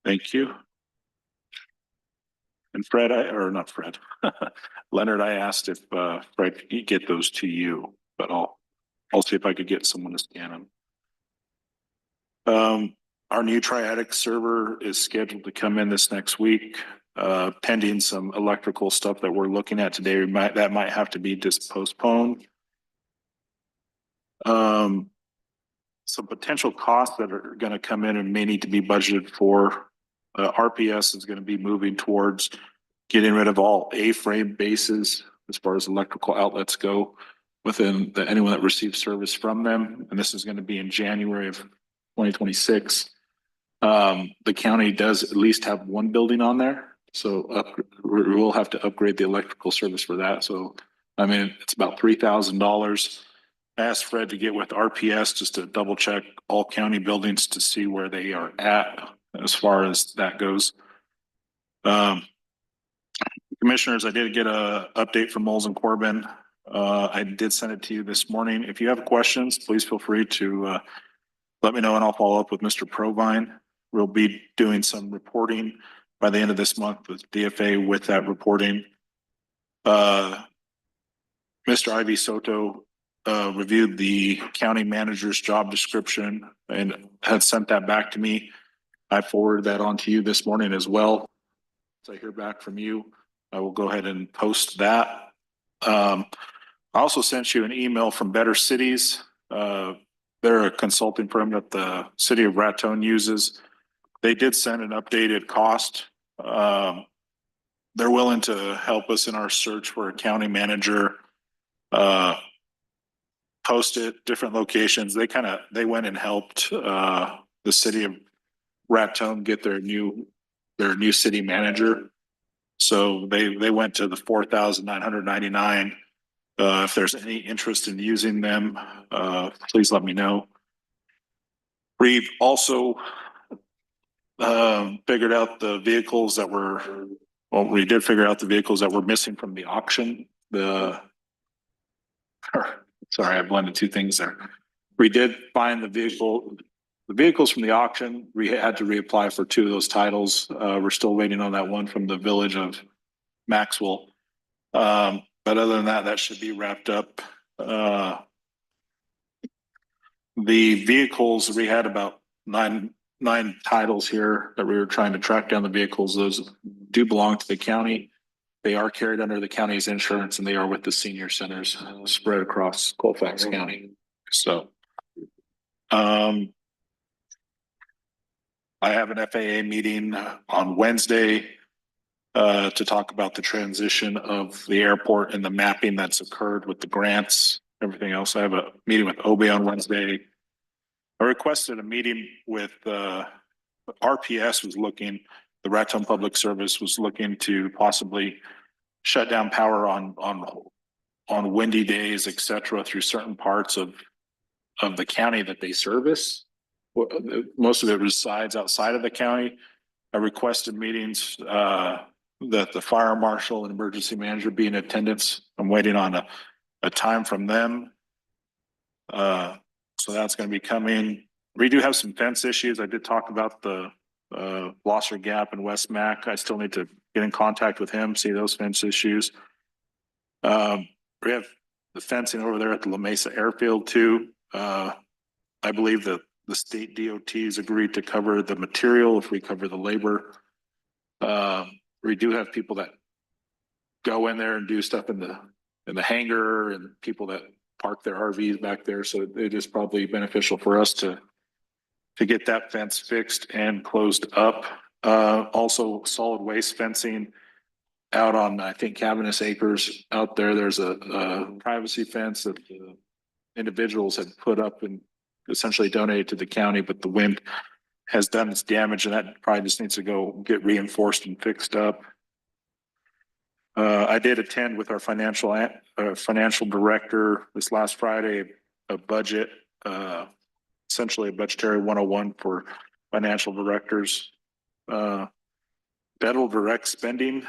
Speaker 3: Thank you. And Fred, or not Fred, Leonard, I asked if Fred could get those to you, but I'll see if I could get someone to scan them. Our new triadic server is scheduled to come in this next week, pending some electrical stuff that we're looking at today. That might have to be just postponed. Some potential costs that are going to come in and may need to be budgeted for. RPS is going to be moving towards getting rid of all A-frame bases as far as electrical outlets go within anyone that receives service from them. And this is going to be in January of 2026. The county does at least have one building on there. So we'll have to upgrade the electrical service for that. So, I mean, it's about $3,000. I asked Fred to get with RPS just to double check all county buildings to see where they are at as far as that goes. Commissioners, I did get a update from Moles and Corbin. I did send it to you this morning. If you have questions, please feel free to let me know and I'll follow up with Mr. Provine. We'll be doing some reporting by the end of this month with DFA with that reporting. Mr. Ivy Soto reviewed the county manager's job description and had sent that back to me. I forwarded that on to you this morning as well. So I hear back from you. I will go ahead and post that. I also sent you an email from Better Cities. They're a consulting firm that the city of Ratone uses. They did send an updated cost. They're willing to help us in our search for a county manager. Post it, different locations. They went and helped the city of Ratone get their new city manager. So they went to the 4,999. If there's any interest in using them, please let me know. We've also figured out the vehicles that we did figure out the vehicles that were missing from the auction. Sorry, I blended two things there. We did find the vehicles from the auction. We had to reapply for two of those titles. We're still waiting on that one from the village of Maxwell. But other than that, that should be wrapped up. The vehicles, we had about nine titles here that we were trying to track down the vehicles. Those do belong to the county. They are carried under the county's insurance and they are with the senior centers spread across Colfax County. So, I have an FAA meeting on Wednesday to talk about the transition of the airport and the mapping that's occurred with the grants, everything else. I have a meeting with OB on Wednesday. I requested a meeting with RPS the Ratone Public Service was looking to possibly shut down power on windy days, et cetera, through certain parts of the county that they service. Most of it resides outside of the county. I requested meetings that the fire marshal and emergency manager be in attendance. I'm waiting on a time from them. So that's going to be coming. We do have some fence issues. I did talk about the Blosser Gap and West Mac. I still need to get in contact with him, see those fence issues. We have the fencing over there at the La Mesa Airfield too. I believe that the state DOTs agreed to cover the material if we cover the labor. We do have people that go in there and do stuff in the hangar, and people that park their RVs back there. So it is probably beneficial for us to get that fence fixed and closed up. Also solid waste fencing out on, I think, Cavernous Acres out there. There's a privacy fence that the individuals had put up and essentially donated to the county, but the wind has done its damage, and that probably just needs to go get reinforced and fixed up. I did attend with our financial director this last Friday, a budget, essentially a budgetary 101 for financial directors. Federal direct spending,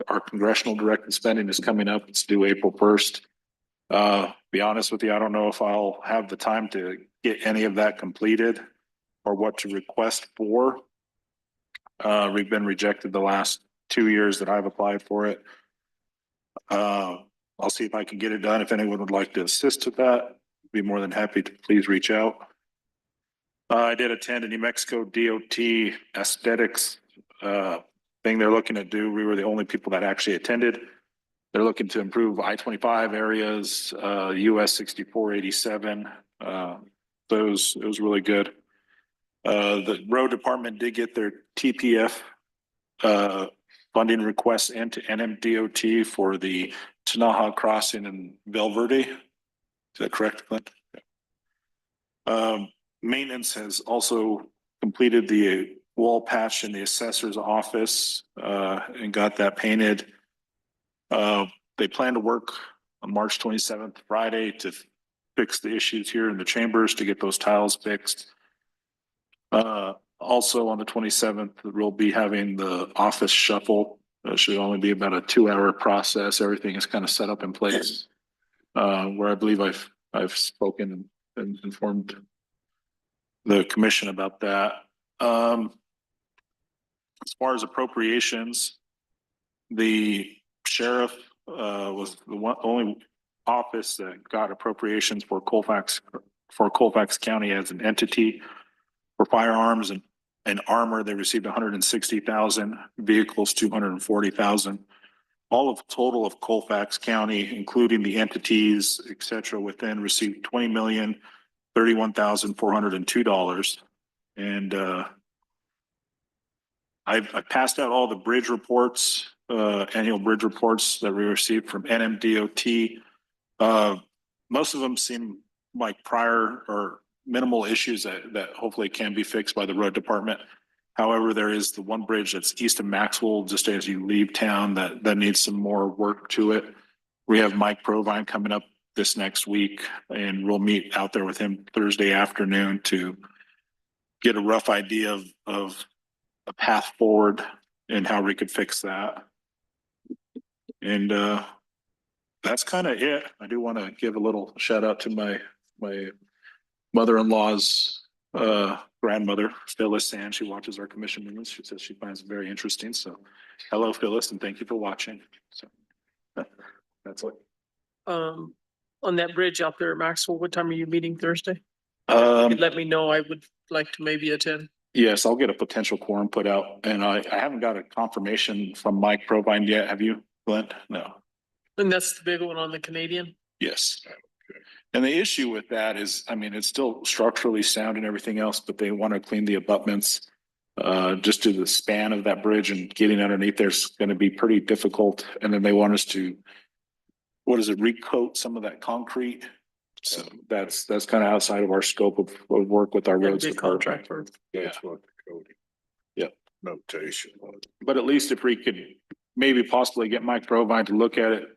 Speaker 3: our congressional directed spending is coming up. It's due April 1st. Be honest with you, I don't know if I'll have the time to get any of that completed or what to request for. We've been rejected the last 2 years that I've applied for it. I'll see if I can get it done. If anyone would like to assist with that, I'd be more than happy to please reach out. I did attend a New Mexico DOT aesthetics thing they're looking to do. We were the only people that actually attended. They're looking to improve I-25 areas, US 6487. It was really good. The road department did get their TPF funding requests into NMDOT for the Tanaha crossing in Valverde. Is that correct, Clint? Maintenance has also completed the wall patch in the assessor's office and got that painted. They plan to work on March 27th, Friday, to fix the issues here in the chambers to get those tiles fixed. Also on the 27th, we'll be having the office shuffle. It should only be about a 2-hour process. Everything is kind of set up in place. Where I believe I've spoken and informed the commission about that. As far as appropriations, the sheriff was the only office that got appropriations for Colfax County as an entity. For firearms and armor, they received 160,000, vehicles 240,000. All of total of Colfax County, including the entities, et cetera, within received $20,031,402. And I passed out all the bridge reports, annual bridge reports that we received from NMDOT. Most of them seem like prior or minimal issues that hopefully can be fixed by the road department. However, there is the one bridge that's east of Maxwell, just as you leave town, that needs some more work to it. We have Mike Provine coming up this next week, and we'll meet out there with him Thursday afternoon to get a rough idea of a path forward and how we could fix that. And that's kind of it. I do want to give a little shout out to my mother-in-law's grandmother, Phyllis, and she watches our commission meetings. She says she finds it very interesting. So hello, Phyllis, and thank you for watching. So that's it.
Speaker 2: On that bridge out there at Maxwell, what time are you meeting Thursday? Let me know. I would like to maybe attend.
Speaker 3: Yes, I'll get a potential quorum put out, and I haven't got a confirmation from Mike Provine yet. Have you, Glenn? No.
Speaker 2: And that's the big one on the Canadian?
Speaker 3: Yes. And the issue with that is, I mean, it's still structurally sound and everything else, but they want to clean the abutments just to the span of that bridge, and getting underneath there's going to be pretty difficult. And then they want us to, recoat some of that concrete. So that's kind of outside of our scope of work with our roads department.
Speaker 1: That's what the coding.
Speaker 3: Yep.
Speaker 1: Notation was.
Speaker 3: But at least if we could maybe possibly get Mike Provine to look at it,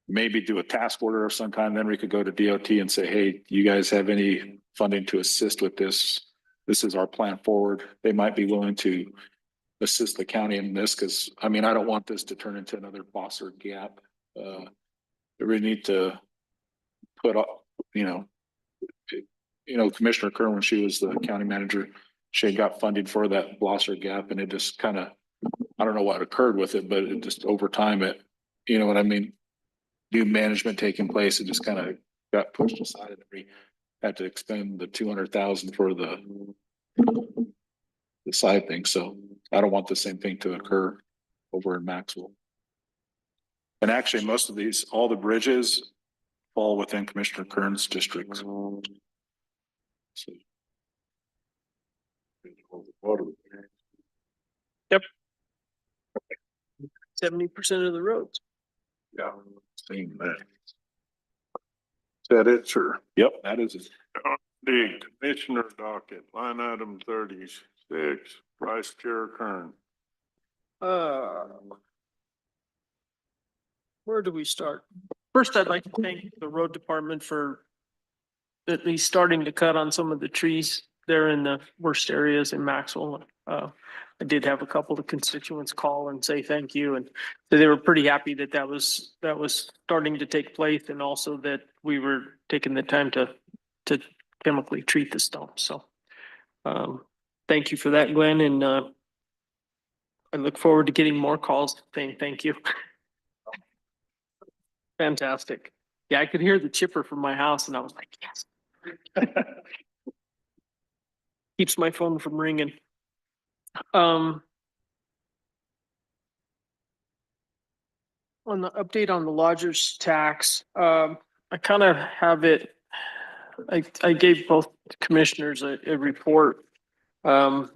Speaker 3: maybe do a task order of some kind, then we could go to DOT and say, hey, do you guys have any funding to assist with this? This is our plan forward. They might be willing to assist the county in this, because I mean, I don't want this to turn into another Bossard gap. We need to put up, Commissioner Kern, when she was the county manager, she had got funding for that Blosser gap, and it just kind of, I don't know what occurred with it, but it just over time, you know what I mean? New management taking place, it just kind of got pushed aside, and had to expend the 200,000 for the side thing, so I don't want the same thing to occur over in Maxwell. And actually, most of these, all the bridges fall within Commissioner Kern's districts. So.
Speaker 2: 70% of the roads.
Speaker 1: Yeah, seen that. Is that it, sir?
Speaker 3: Yep, that is it.
Speaker 1: The Commissioner docket, line item 36, Vice Chair Kern.
Speaker 2: Where do we start? First, I'd like to thank the road department for at least starting to cut on some of the trees there in the worst areas in Maxwell. I did have a couple of constituents call and say thank you, and so they were pretty happy that that was starting to take place, and also that we were taking the time to chemically treat the stumps. So thank you for that, Glenn, and I look forward to getting more calls saying thank you. Fantastic. Yeah, I could hear the chipper from my house and I was like, yes. Keeps my phone from ringing. On the update on the lodger's tax, I kind of have it, I gave both commissioners a report. My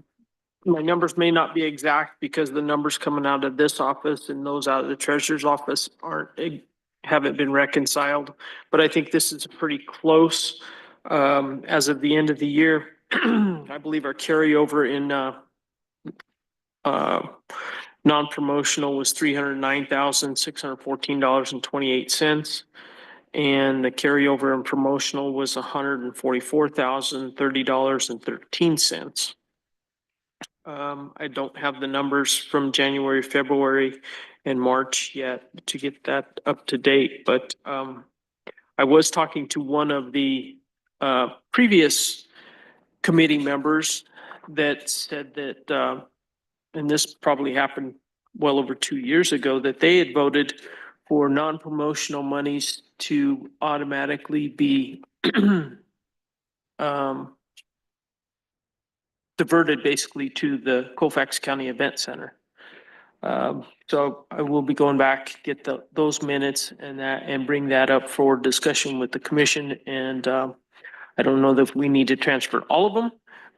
Speaker 2: numbers may not be exact because the numbers coming out of this office and those out of the treasurer's office haven't been reconciled, but I think this is pretty close. As of the end of the year, I believe our carryover in non-promotional was $309,614.28. And the carryover in promotional was $144,030.13. I don't have the numbers from January, February, and March yet to get that up to date, but I was talking to one of the previous committee members that said that, and this probably happened well over 2 years ago, that they had voted for non-promotional monies to automatically be diverted basically to the Colfax County Event Center. So I will be going back, get those minutes and bring that up for discussion with the commission. And I don't know that we need to transfer all of them,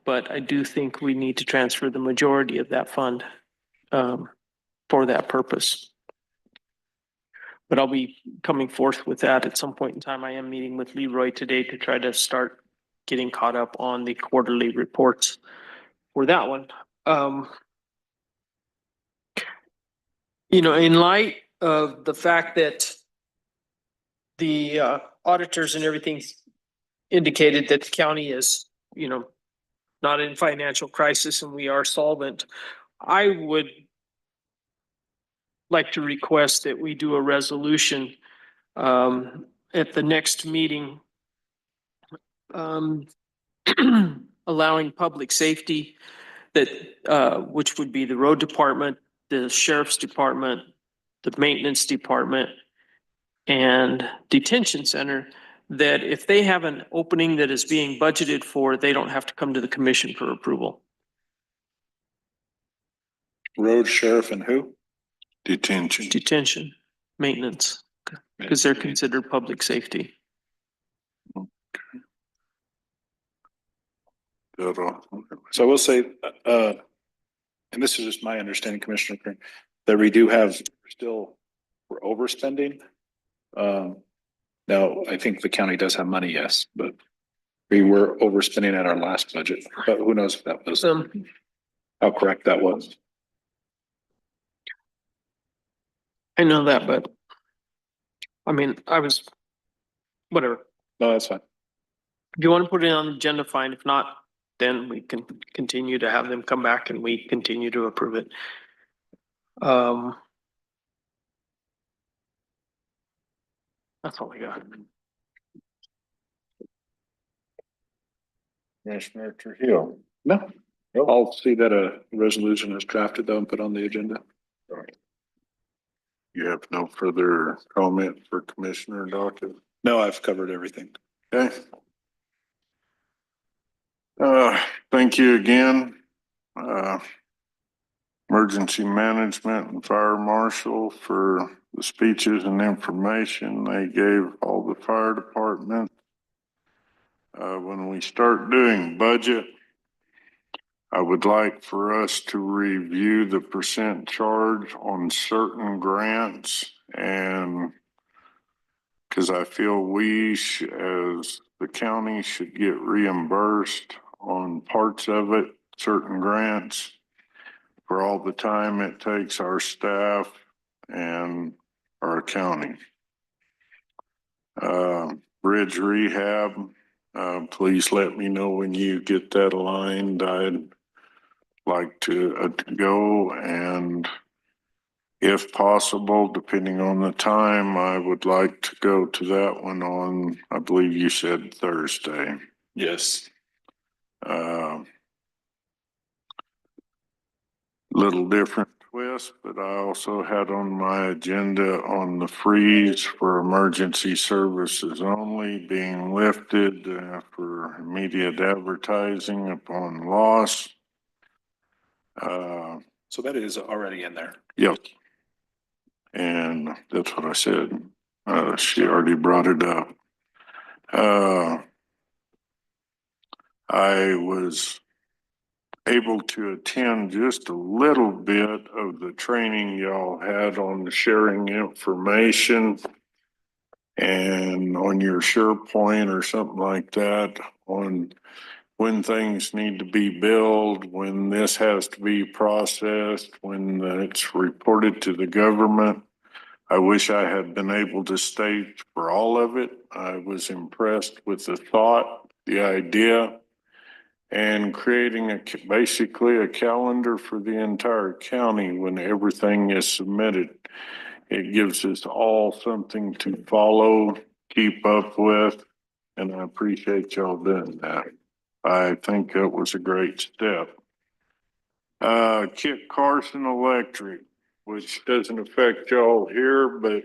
Speaker 2: but I do think we need to transfer the majority of that fund for that purpose. But I'll be coming forth with that at some point in time. I am meeting with Leroy today to try to start getting caught up on the quarterly reports for that one. You know, in light of the fact that the auditors and everything indicated that the county is, you know, not in financial crisis and we are solvent, I would like to request that we do a resolution at the next meeting allowing public safety that which would be the road department, the sheriff's department, the maintenance department, and detention center, that if they have an opening that is being budgeted for, they don't have to come to the commission for approval.
Speaker 3: Road, sheriff, and who?
Speaker 2: Detention, maintenance, because they're considered public safety.
Speaker 3: So I will say, and this is just my understanding, Commissioner Kern, that we do have we're overspending. Now, I think the county does have money, yes, but we were overspending at our last budget, but who knows if that was how correct that was.
Speaker 2: I know that, but I mean, whatever.
Speaker 3: No, that's fine.
Speaker 2: If you want to put it on the agenda, fine. If not, then we can continue to have them come back and we continue to approve it. That's all I got.
Speaker 1: Commissioner Trujillo.
Speaker 3: No, I'll see that a resolution is drafted though and put on the agenda.
Speaker 1: You have no further comment for Commissioner docket?
Speaker 3: No, I've covered everything.
Speaker 1: Okay. Thank you again. Emergency Management and Fire Marshal for the speeches and information they gave all the fire departments. When we start doing budget, I would like for us to review the percent charge on certain grants, and because I feel we as the county should get reimbursed on parts of it, certain grants, for all the time it takes our staff and our accounting. Bridge rehab, please let me know when you get that aligned. I'd like to go, and if possible, depending on the time, I would like to go to that one on, I believe you said Thursday.
Speaker 3: Yes.
Speaker 1: Little different twist, but I also had on my agenda on the freeze for emergency services only being lifted for immediate advertising upon loss.
Speaker 3: So that is already in there.
Speaker 1: Yep. And that's what I said. She already brought it up. I was able to attend just a little bit of the training y'all had on the sharing information and on your SharePoint or something like that on when things need to be billed, when this has to be processed, when it's reported to the government. I wish I had been able to stay for all of it. I was impressed with the thought, the idea, and creating basically a calendar for the entire county when everything is submitted. It gives us all something to follow, keep up with, and I appreciate y'all doing that. I think that was a great step. Kit Carson Electric, which doesn't affect y'all here, but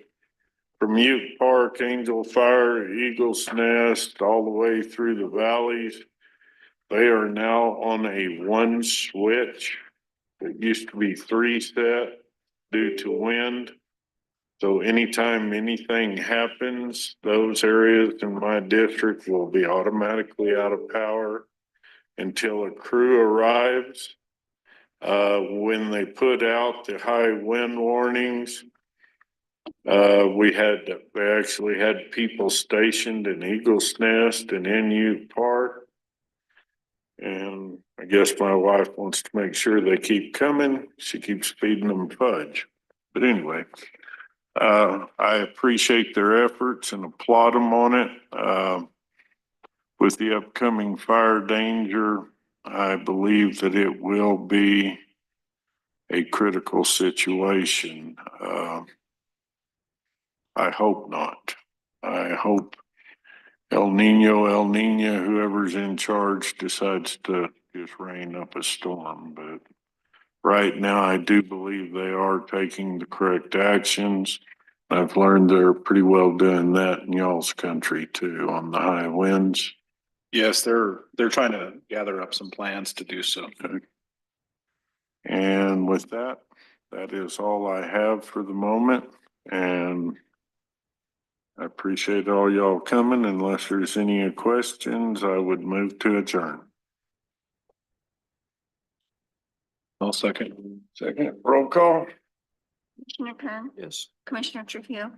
Speaker 1: from Ute Park, Angel Fire, Eagle's Nest, all the way through the valleys, they are now on a one switch. It used to be 3 set due to wind. So anytime anything happens, those areas in my district will be automatically out of power until a crew arrives. When they put out the high wind warnings, they actually had people stationed in Eagle's Nest and in Ute Park. And I guess my wife wants to make sure they keep coming. She keeps feeding them fudge. But anyway, I appreciate their efforts and applaud them on it. With the upcoming fire danger, I believe that it will be a critical situation. I hope not. I hope El Nino, whoever's in charge decides to just rain up a storm. But right now, I do believe they are taking the correct actions. I've learned they're pretty well doing that in y'all's country too, on the high winds.
Speaker 3: Yes, they're trying to gather up some plans to do so.
Speaker 1: Okay. And with that, that is all I have for the moment. And I appreciate all y'all coming. Unless there's any questions, I would move to adjourn.
Speaker 3: I'll second.
Speaker 1: Second, roll call.
Speaker 4: Commissioner Kern,
Speaker 3: Yes.
Speaker 4: Commissioner Trujillo,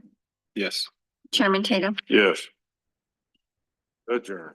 Speaker 3: Yes.
Speaker 4: Chairman Tatum.
Speaker 1: Yes. Adjourn.